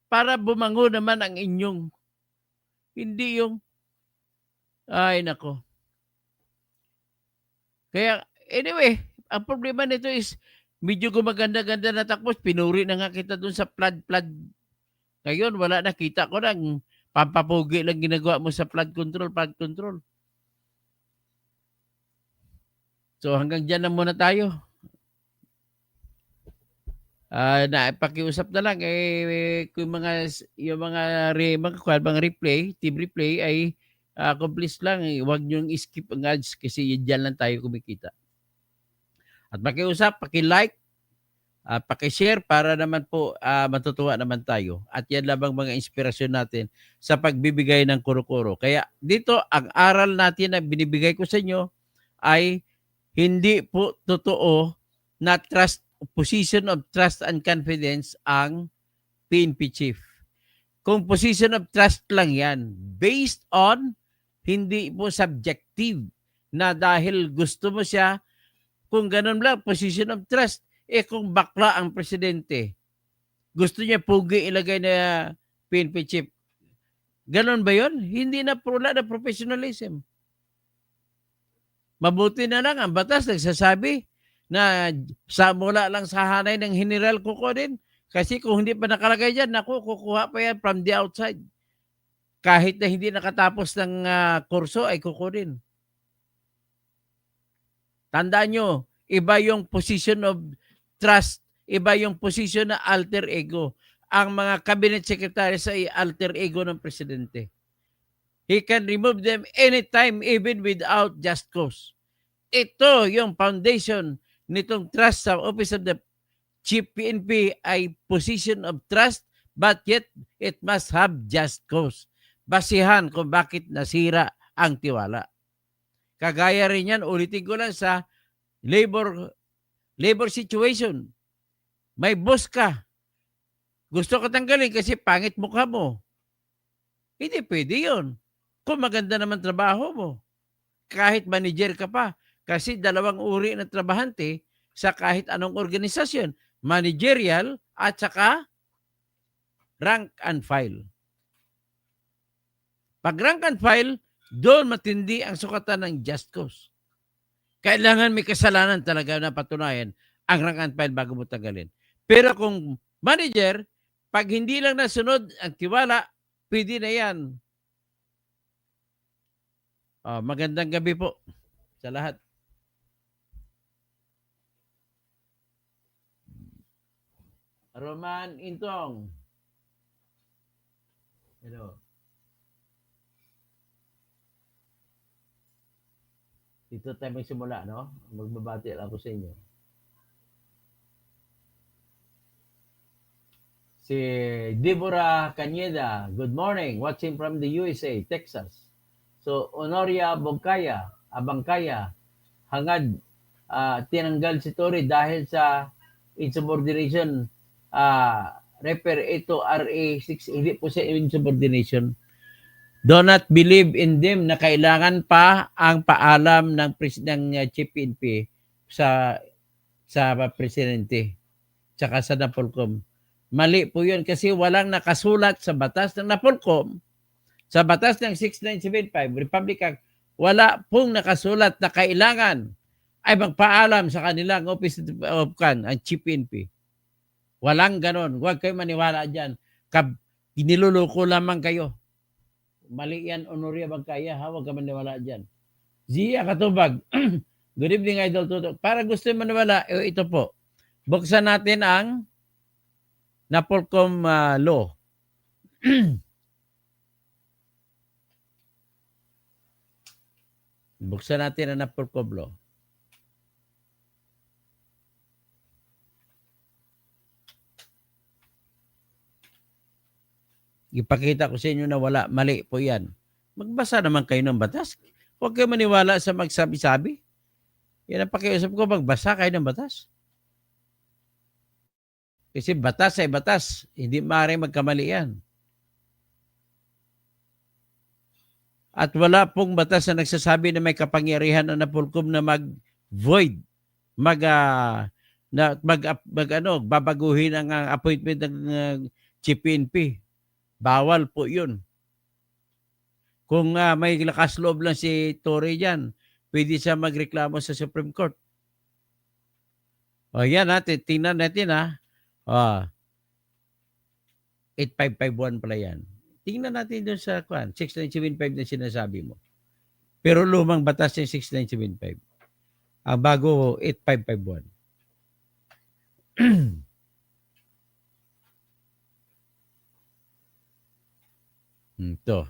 para bumango naman ang inyong, hindi yung, ay nako. Kaya anyway, ang problema nito is medyo gumaganda-ganda na tapos pinuri na nga kita dun sa flood. Ngayon wala na, kita ko lang pampapugi lang ginagawa mo sa flood control. So hanggang dyan na muna tayo. Pakiusap na lang kung yung mga replay, team replay ay please lang, huwag niyong skip ang ads kasi diyan lang tayo kumikita. At pakiusap, paki-like, paki-share para naman po matutuwa naman tayo. At yan lamang mga inspirasyon natin sa pagbibigay ng kuro-kuro. Kaya dito, ang aral natin na binibigay ko sa inyo ay hindi po totoo na position of trust and confidence ang PNP chief. Kung position of trust lang yan, based on, hindi po subjective na dahil gusto mo siya, kung ganun lang, position of trust, kung bakla ang presidente, gusto niya pugi ilagay na PNP chief, ganun ba yun? Hindi na wala na professionalism. Mabuti na lang ang batas nagsasabi na mula lang sa hanay ng General Coco din, Kasi kung hindi pa nakalagay dyan, naku, kukuha pa yan from the outside. Kahit na hindi nakatapos ng kurso ay kukunin. Tandaan nyo, iba yung position of trust, iba yung position na alter ego. Ang mga cabinet secretaries ay alter ego ng presidente. He can remove them anytime even without just cause. Ito yung foundation nitong trust sa Office of the Chief PNP ay position of trust, but yet it must have just cause. Basihan kung bakit nasira ang tiwala. Kagaya rin yan, ulitin ko lang sa labor situation. May boss ka. Gusto ka tanggalin kasi pangit mukha mo. Hindi pwede yun. Kung maganda naman trabaho mo, kahit manager ka pa. Kasi dalawang uri ng trabahante sa kahit anong organisasyon. Managerial at saka rank and file. Pag rank and file, doon matindi ang sukatan ng just cause. Kailangan may kasalanan talaga na patunayan ang rank and file bago mo tanggalin. Pero kung manager, pag hindi lang nasunod ang tiwala, pwede na yan. Magandang gabi po sa lahat. Roman Intong. Hello. Dito tayo magsimula, no? Magbabati lang ako sa inyo. Si Deborah Cañeda, good morning. Watching from the USA, Texas. So, Honoria Abangkaya, hangad tinanggal si Tory dahil sa insubordination. Refer ito RA 6, hindi po sa insubordination. Do not believe in them na kailangan pa ang paalam ng Chief PNP sa presidente tsaka sa NAPOLCOM. Mali po yun kasi walang nakasulat sa batas ng NAPOLCOM, sa batas ng 6975 Republic Act, wala pong nakasulat na kailangan ay magpaalam sa kanilang Office of ang Chief PNP. Walang ganon. Huwag kayo maniwala dyan. Niluloko lamang kayo. Mali yan, Honoria Bagkaya, ha? Huwag ka maniwala dyan. Zia Katubag, good evening, Idol Tutok. Para gusto maniwala, ito po. Buksan natin ang NAPOLCOM law. Buksan natin ang NAPOLCOM law. Ipakita ko sa inyo na wala, mali po yan. Magbasa naman kayo ng batas. Huwag kayo maniwala sa magsabi-sabi. Yan ang pakiusap ko, magbasa kayo ng batas. Kasi batas ay batas. Hindi maaaring magkamali yan. At wala pong batas na nagsasabi na may kapangyarihan na NAPOLCOM na mag-void, babaguhin ang appointment ng Chief PNP. Bawal po yun. Kung may lakas loob lang si Tory dyan, pwede siya magreklamo sa Supreme Court. Yan natin, tingnan natin 8551 pala yan. Tingnan natin doon sa 6975 na sinasabi mo. Pero lumang batas yung 6975. Ang bago 8551. Ito.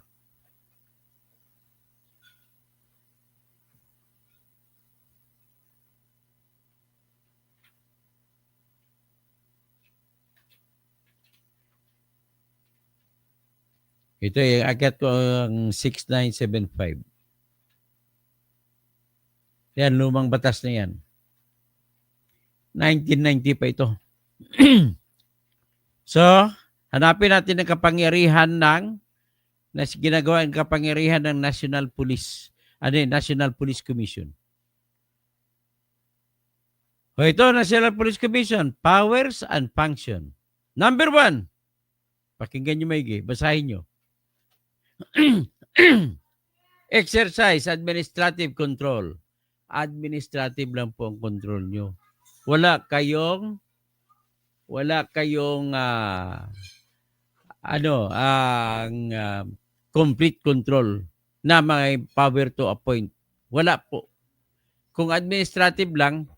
Ito yung akyat ko ang 6975. Yan, lumang batas na yan. 1990 pa ito. So, hanapin natin ang kapangyarihan ginagawa ang kapangyarihan ng National Police. National Police Commission. Ito, National Police Commission, powers and function. Number 1, pakinggan nyo maigi, basahin nyo. Exercise administrative control. Administrative lang po ang control nyo. Wala kayong wala kayong complete control na may power to appoint. Wala po. Kung administrative lang,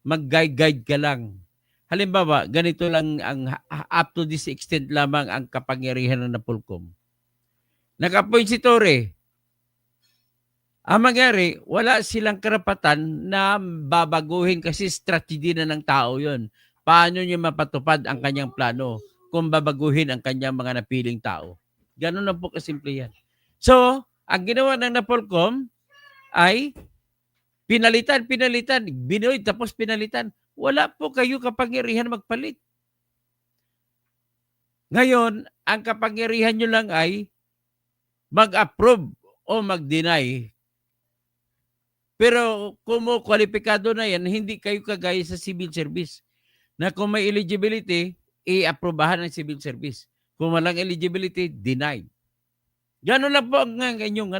mag-guide ka lang. Halimbawa, ganito lang up to this extent lamang ang kapangyarihan ng Napolcom. Nag-appoint si Torre. Ang mangyari, wala silang karapatan na babaguhin kasi strategy na ng tao yon. Paano niya mapatupad ang kanyang plano kung babaguhin ang kanyang mga napiling tao? Ganun lang po kasimple yan. So, ang ginawa ng Napolcom ay pinalitan, binoy, tapos pinalitan. Wala po kayo kapangyarihan magpalit. Ngayon, ang kapangyarihan nyo lang ay mag-approve o mag-deny. Pero kung kwalipikado na yan, hindi kayo kagaya sa civil service. Na kung may eligibility, i-aprobahan ng civil service. Kung walang eligibility, denied. Gano'n lang po ang inyong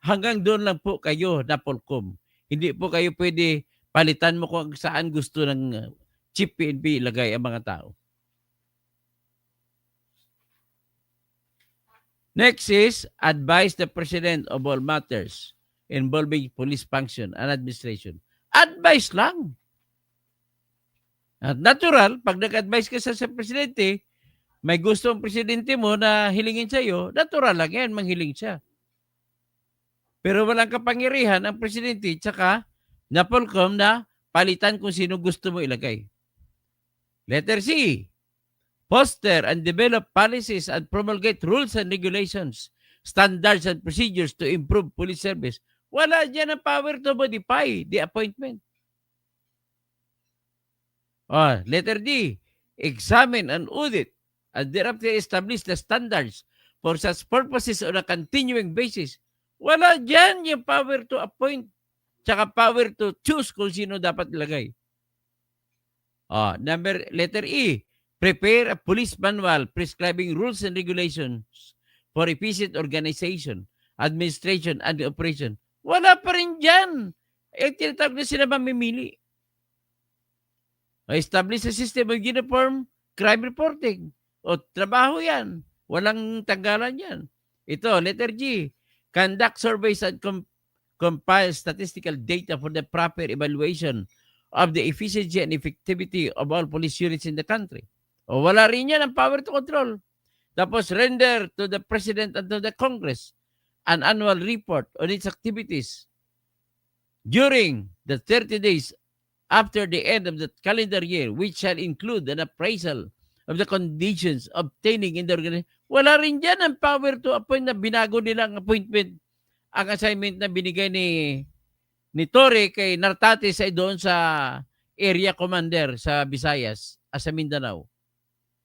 hanggang doon lang po kayo na Polcom. Hindi po kayo pwede palitan mo kung saan gusto ng Chief PNP ilagay ang mga tao. Next is, advise the President of all matters involving police function and administration. Advice lang. At natural, pag nag-advise ka sa Presidente, may gusto ang Presidente mo na hilingin sa iyo, natural lang yan, manghiling siya. Pero walang kapangyarihan ang Presidente tsaka Napolcom na palitan kung sino gusto mo ilagay. Letter C, foster and develop policies and promulgate rules and regulations, standards and procedures to improve police service. Wala dyan ang power to modify the appointment. Letter D, examine and audit and thereafter establish the standards for such purposes on a continuing basis. Wala dyan yung power to appoint tsaka power to choose kung sino dapat ilagay. Letter E, prepare a police manual prescribing rules and regulations for efficient organization, administration, and operation. Wala pa rin dyan. Tinatawag na sila mamimili. Establish a system of uniform crime reporting. Trabaho yan. Walang tanggalan yan. Ito, letter G, conduct surveys and compile statistical data for the proper evaluation of the efficiency and effectivity of all police units in the country. Wala rin yan ang power to control. Tapos render to the President and to the Congress an annual report on its activities during the 30 days after the end of the calendar year, which shall include an appraisal of the conditions obtaining in the organization. Wala rin dyan ang power to appoint na binago nila ang appointment, ang assignment na binigay ni Torre kay Nartates ay doon sa area commander sa Visayas, sa Mindanao.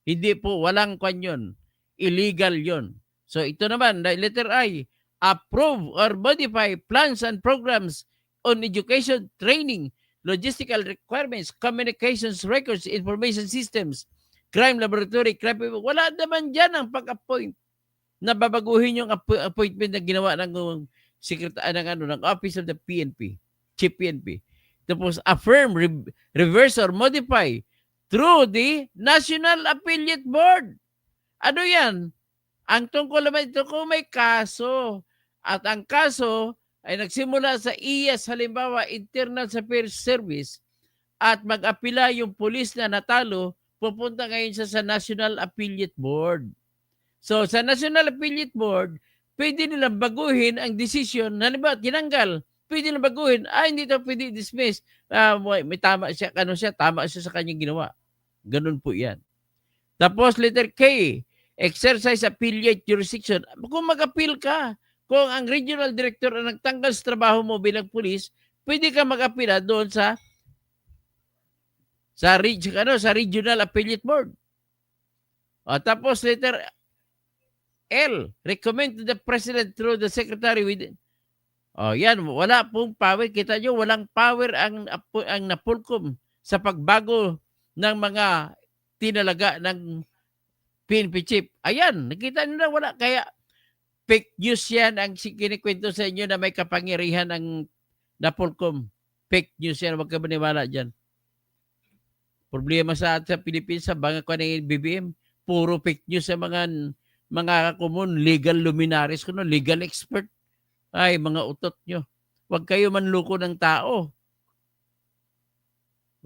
Hindi po, walang kwan yun. Illegal yun. So ito naman, letter I, approve or modify plans and programs on education, training, logistical requirements, communications records, information systems, crime laboratory, crime. Wala naman dyan ang pag-appoint na babaguhin yung appointment na ginawa ng ng Office of the PNP, Chief PNP. Tapos affirm, reverse, or modify through the National Affiliate Board. Ano yan? Ang tungkol naman ito kung may kaso at ang kaso ay nagsimula sa IAS, halimbawa Internal Affairs Service, at mag-apila yung pulis na natalo, pupunta ngayon sa National Affiliate Board. So sa National Affiliate Board, pwede nilang baguhin ang decision, halimbawa tinanggal, pwede nilang baguhin, hindi ito pwede dismiss, may tama siya, tama siya sa kanyang ginawa. Ganun po yan. Tapos letter K, exercise affiliate jurisdiction. Kung mag-appeal ka, kung ang regional director ang nagtanggal sa trabaho mo bilang pulis, pwede ka mag-appeal doon sa Regional Affiliate Board. Tapos letter L, recommend to the President through the Secretary within. Yan, wala pong power. Kita nyo, walang power ang Napolcom sa pagbago ng mga tinalaga ng PNP chief. Ayan, nakita nyo na wala. Kaya fake news yan ang kinikwento sa inyo na may kapangyarihan ng Napolcom. Fake news yan, huwag ka maniwala dyan. Problema sa Pilipinas sa mga kanang BBM, puro fake news sa mga kumun legal luminaries kuno, legal expert. Ay mga utot nyo. Huwag kayo manloko ng tao.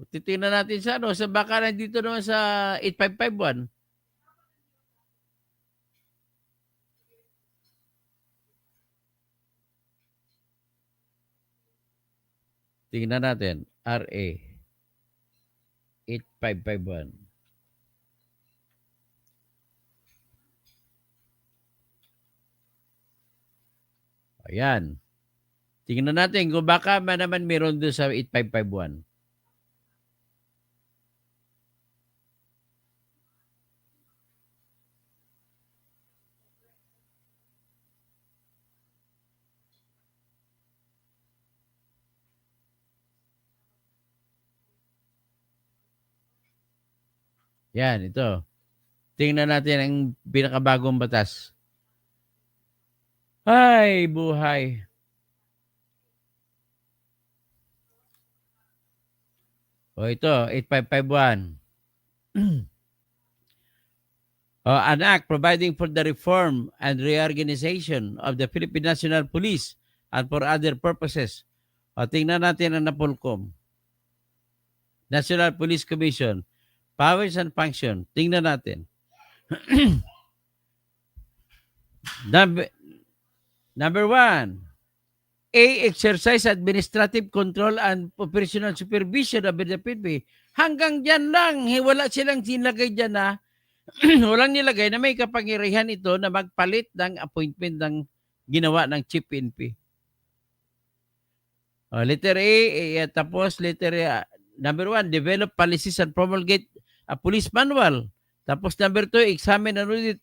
Titingnan natin sa ano, sa baka nandito naman sa 8551. Tingnan natin, RA 8551. Ayan. Tingnan natin kung baka naman meron doon sa 8551. Yan, ito. Tingnan natin ang pinakabagong batas. Ay, buhay. O ito, 8551. An act providing for the reform and reorganization of the Philippine National Police and for other purposes. O tingnan natin ang NAPOLCOM. National Police Commission. Powers and function. Tingnan natin. Number one, A. Exercise administrative control and operational supervision of the PNP. Hanggang dyan lang. Wala silang sinlagay dyan na walang nilagay na may kapangyarihan ito na magpalit ng appointment ng ginawa ng Chief PNP. Letter A, tapos letter A, number 1, develop policies and promulgate a police manual. Tapos number 2, examine and audit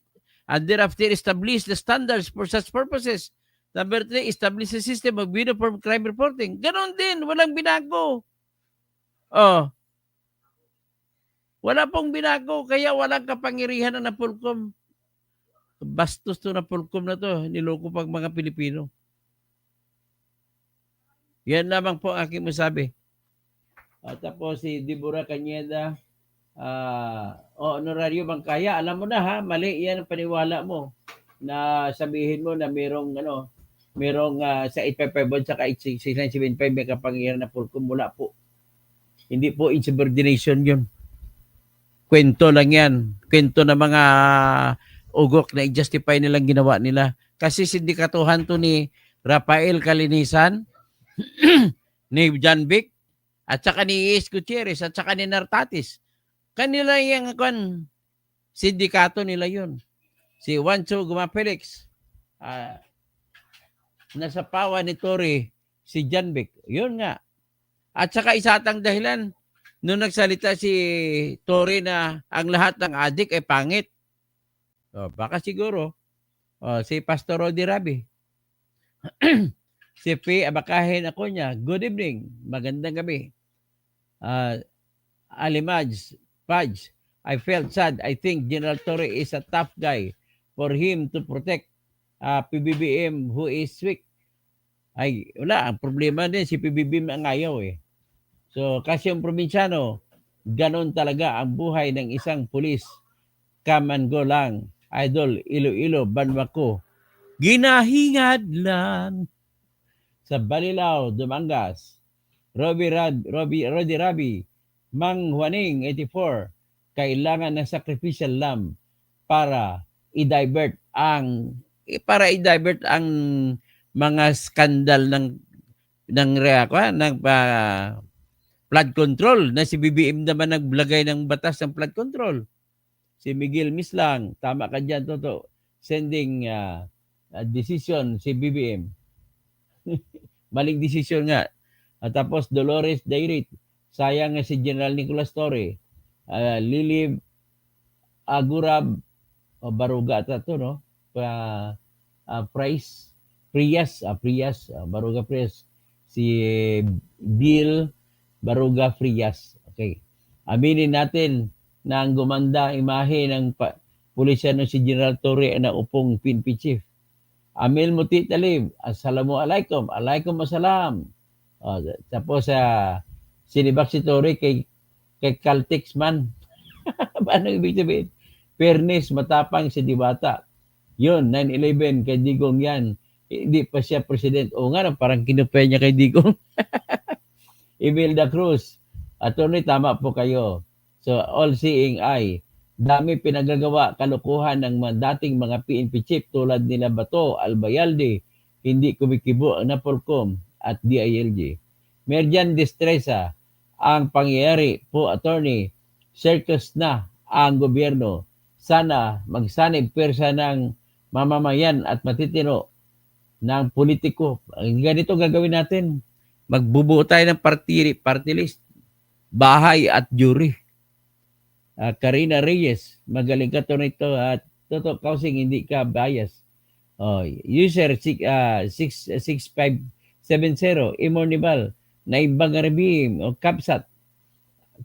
and thereafter establish the standards for such purposes. Number 3, establish a system of uniform crime reporting. Ganon din, walang binago. Wala pong binago, kaya walang kapangyarihan na NAPOLCOM. Bastos to NAPOLCOM na to, niloko pag mga Pilipino. Yan lamang po aking masabi. Tapos si Deborah Cañeda, honorario Bangkaya, alam mo na ha, mali yan ang paniwala mo na sabihin mo na merong sa 855 saka 6975 may kapangyarihan na NAPOLCOM. Wala po. Hindi po insubordination yun. Kwento lang yan. Kwento na mga ugok na i-justify nilang ginawa nila. Kasi sindikatuhan to ni Rafael Calinisan, ni John Vic, at saka ni Ies Gutierrez, at saka ni Nartatis. Kanila yung sindikato nila yun. Si Juancho Guma Felix, nasa pawa ni Tory, si John Vic. Yun nga. At saka isatang dahilan, nung nagsalita si Tory na ang lahat ng adik ay pangit. Baka siguro, si Pastor Rodi Rabi. Si P. Abakahin ako niya. Good evening. Magandang gabi. Alimaj, Paj, I felt sad. I think General Tory is a tough guy for him to protect PBBM who is weak. Ay, wala. Ang problema din, si PBBM ang ayaw eh. So, kasi yung probinsyano, ganon talaga ang buhay ng isang pulis. Come and go lang. Idol, Iloilo, Banwako. Ginahingad lang. Sa Balilao, Dumangas. Rodi Rabi, Mang Huaning, 84. Kailangan ng sacrificial lamb para i-divert ang mga skandal ng flood control na si BBM naman naglagay ng batas ng flood control. Si Miguel Mislang, tama ka dyan, Toto. Sending decision si BBM. Maling decision nga. Tapos Dolores Dairit, sayang nga si General Nicolas Torre. Lili Agurab, Baruga ata to, no? Prias, Baruga Prias. Si Bill Baruga Frias. Okay. Aminin natin na ang gumanda imahe ng pulisya ng si General Torre na upong PNP Chief. Amil Muti Talib, Assalamualaikum. Alaikum assalam. Tapos sinibak si Torre kay kay Caltex man. Ano ibig sabihin? Fairness, matapang si Diwata. Yun, 9/11, kay Digong yan. Hindi pa siya president. O nga, parang kinupay niya kay Digong. Imelda Cruz, attorney, tama po kayo. So, all-seeing eye. Dami pinagagawa, kalukuhan ng dating mga PNP chief tulad nila Bato, Albayalde, hindi kumikibo ang Napolcom at DILG. Merjan Destresa, ang pangyayari po, attorney, circus na ang gobyerno. Sana magsanib pwersa ng mamamayan at matitino ng politiko. Ganito gagawin natin. Magbubuo tayo ng party list, bahay at jury. Karina Reyes, magaling ka to nito at Toto Kausing, hindi ka bias. User 6570, Imornibal, Naibang Arbim, o Kapsat.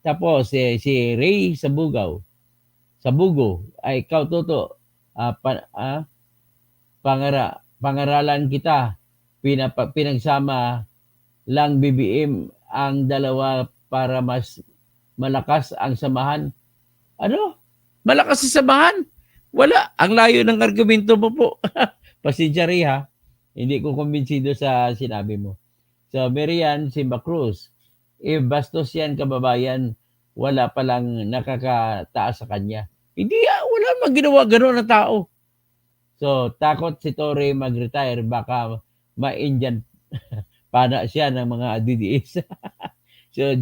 Tapos si Ray Sabugo, ay ikaw Toto, pangaralan kita, pinagsama lang BBM ang dalawa para mas malakas ang samahan. Ano? Malakas ang samahan? Wala. Ang layo ng argumento mo po. Pasensya rin ha. Hindi ko kumbinsido sa sinabi mo. So, Marian Simba Cruz, bastos yan kababayan, wala palang nakakataas sa kanya. Hindi, wala mang ginawa gano'n na tao. So, takot si Torre mag-retire, baka ma-Indian pana siya ng mga DDS. So,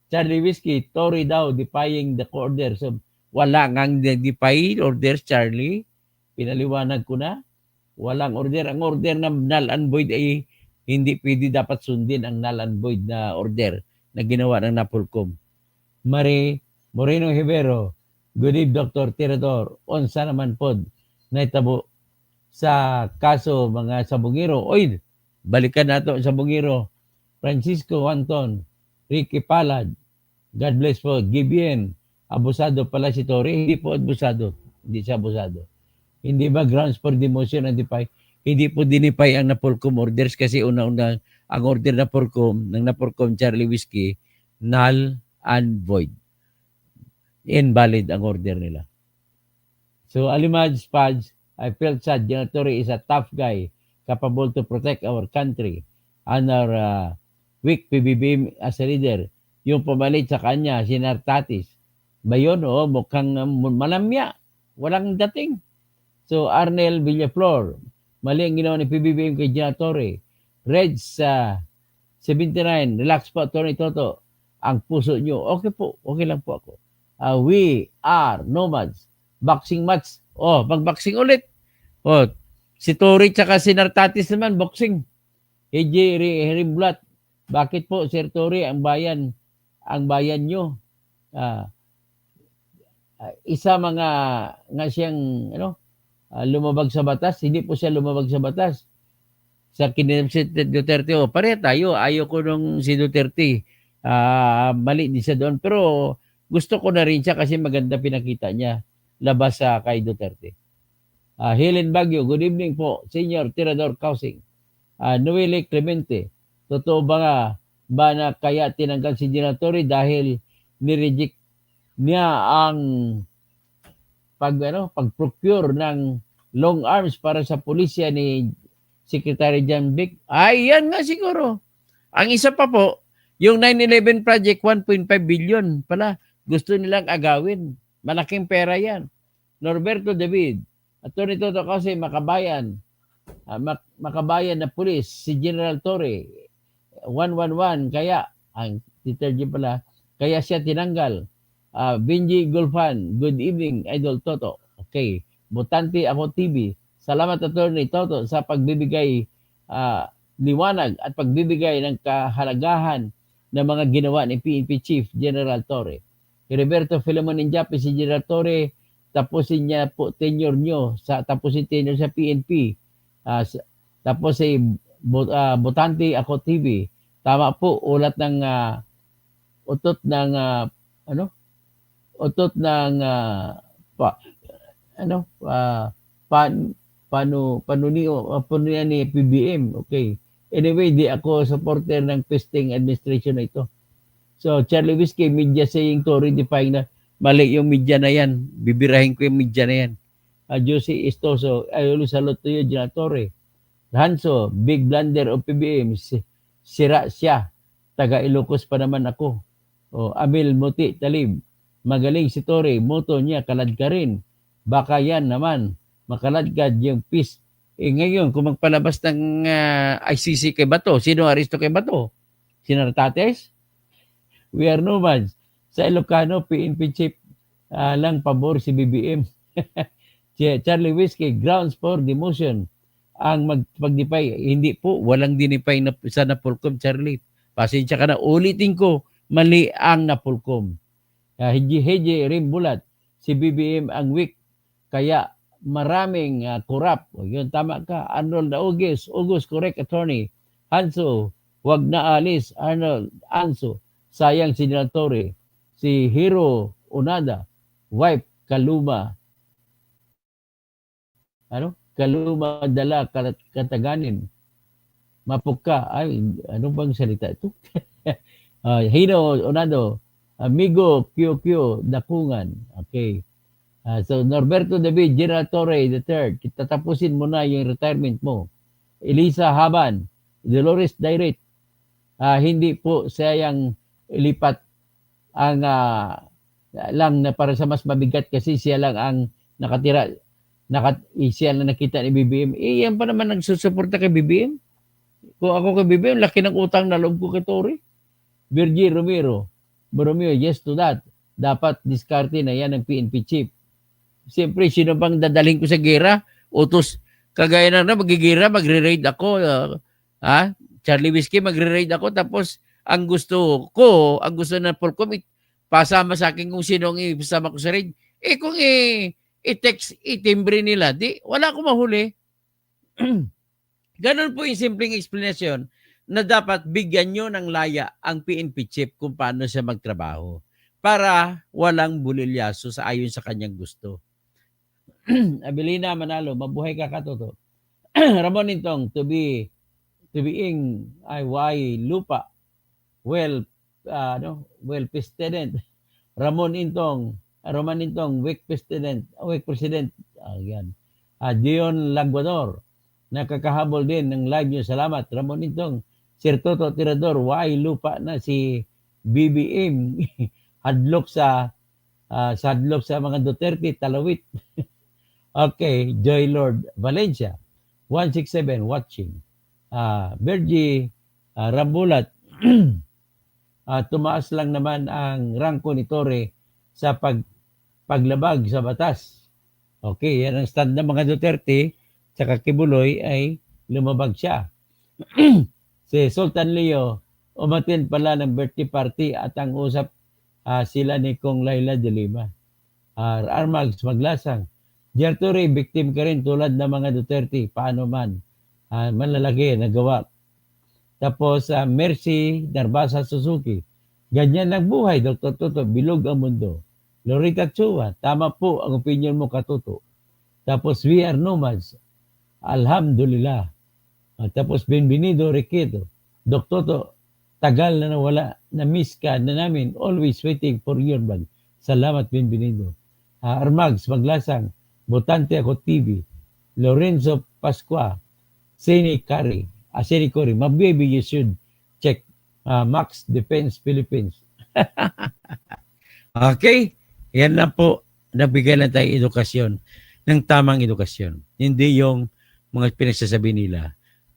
Charlie Whiskey, Tory daw, defying the order. So, wala ngang defy orders, Charlie. Pinaliwanag ko na. Walang order. Ang order na null and void ay hindi pwede dapat sundin ang null and void na order na ginawa ng Napolcom. Moreno Rivero, good evening, Dr. Tirador. Unsa naman pod na itabo sa kaso mga sabungiro. Oy, balikan nato sa Sabungiro. Francisco Anton, Ricky Palad, God bless po. Gibien, abusado pala si Torre. Hindi po abusado. Hindi siya abusado. Hindi ba grounds for demotion and defy? Hindi po dinipay ang Napolcom orders kasi una-una ang order ng Napolcom Charlie Whiskey, null and void. Invalid ang order nila. So, Alimaj Spadge, I felt sad. General Torre is a tough guy, capable to protect our country and our weak PBBM as a leader. Yung pumalit sa kanya, si Nartatis. Ba yun? Mukhang malamya. Walang dating. So, Arnel Villaflor, mali ang ginawa ni PBBM kay General Torre. Reds 79, relax po, Tony Toto. Ang puso nyo. Okay po, okay lang po ako. We are nomads. Boxing match. Mag-boxing ulit. Si Torre tsaka si Nartatis naman, boxing. AJ Rimblat, bakit po, Sir Torre, ang bayan nyo? Isa nga siyang, lumabag sa batas. Hindi po siya lumabag sa batas. Sa kinilap si Duterte, pare tayo, ayaw ko nung si Duterte. Mali din siya doon. Pero gusto ko na rin siya kasi maganda pinakita niya labas sa kay Duterte. Helen Baguio, good evening po, Senior Tirador Kausing. Noelle Clemente, totoo ba na kaya tinanggal si General Torre dahil nireject niya ang pag-procure ng long arms para sa pulisya ni Secretary John Vic? Yan nga siguro. Ang isa pa po, yung 9/11 project, 1.5 billion pala. Gusto nilang agawin. Malaking pera yan. Norberto David, Atty. Toto kasi makabayan na pulis, si General Torre, 111, kaya, ang detergent pala, kaya siya tinanggal. Benji Gulfan, good evening, Idol Toto. Okay, Butante Ako TV, salamat Atty. Toto sa pagbibigay liwanag at pagbibigay ng kahalagahan ng mga ginawa ni PNP Chief General Torre. Roberto Filemon Injapi, si General Torre, tapusin niya po tenure nyo, tapusin tenure sa PNP. Tapos si Butante Ako TV, tama po, ulat ng utot ng panunian ni PBM. Okay. Anyway, di ako supporter ng pesting administration na ito. So, Charlie Whiskey, media saying Tory defying na mali yung media na yan. Bibirahin ko yung media na yan. Josie Estoso, I always salute to you, General Torre. Hanso, big blunder of PBM. Sira siya. Taga Ilocos pa naman ako. Amil Muti Talib. Magaling si Torre. Moto niya, kalad ka rin. Baka yan naman. Makaladkad yung peace. Ngayon, kung magpalabas ng ICC kay Bato, sino aresto kay Bato? Sino Tates? We are nomads. Sa Ilocano, PNP chief lang pabor si BBM. Charlie Whiskey, grounds for demotion. Ang magpag-defy, hindi po, walang dinify na sa Napolcom, Charlie. Pasensya ka na, ulitin ko, mali ang Napolcom. Heji Rimbulat, si BBM ang weak, kaya maraming corrupt. Yun, tama ka. Arnold August, correct attorney. Hanso, wag na alis. Arnold, Anso, sayang si General Torre. Si Hero Unada, wife Kaluma. Kaluma dala kataganin. Mapuka. Ay, ano bang salita ito? Hero Unado, amigo QQ Dakungan. Okay. So Norberto David, General Torre III, tatapusin mo na yung retirement mo. Elisa Haban, Dolores Direct, hindi po sayang ilipat ang lang na para sa mas mabigat kasi siya lang ang nakatira, siya lang nakita ni BBM. Yan pa naman nagsusuporta kay BBM. Kung ako kay BBM, laki ng utang na loob ko kay Torre. Virgie Romero, yes to that. Dapat diskarte na yan ng PNP chief. Siyempre, sino bang dadaling ko sa gera? Utos, kagaya na magigira, magre-raid ako. Charlie Whiskey, magre-raid ako. Tapos, ang gusto na Polcom, pasama sa akin kung sino ang isama ko sa raid. Kung i-text, itimbre nila, wala akong mahuli. Ganon po yung simpleng explanation na dapat bigyan nyo ng laya ang PNP chief kung paano siya magtrabaho para walang bulilyaso sa ayon sa kanyang gusto. Abilina Manalo, mabuhay ka katoto. Ramon Intong, to being why lupa well president. Roman Intong, weak president. Yan. Dion Laguador, nakakahabol din ng live nyo. Salamat. Ramon Intong, Sir Toto Tirador, why lupa na si BBM hadlok sa mga Duterte, Talawit. Okay, Joy Lord Valencia, 167 watching. Virgie Rambulat, tumaas lang naman ang rangko ni Torre sa paglabag sa batas. Okay, yan ang stand ng mga Duterte, saka Kibuloy ay lumabag siya. Si Sultan Leo, umatin pala ng birthday party at ang usap sila ni Kong Laila de Lima. Armags Maglasang, Gertore, victim ka rin tulad ng mga Duterte. Paano man? Malalaki, nagawa. Tapos, Mercy Darbasa Suzuki. Ganyan ang buhay, Dr. Toto. Bilog ang mundo. Lorita Chua, tama po ang opinion mo, Katuto. Tapos, we are nomads. Alhamdulillah. Tapos, Benvenido Riqueto. Dr. Toto, tagal na nawala. Na-miss ka na namin. Always waiting for your bag. Salamat, Benvenido. Armags Maglasang. Botante ako TV, Lorenzo Pascua, Seni Kari, maybe you should check Max Defense Philippines. Okay, yan na po, nabigay lang tayo edukasyon, ng tamang edukasyon. Hindi yung mga pinagsasabi nila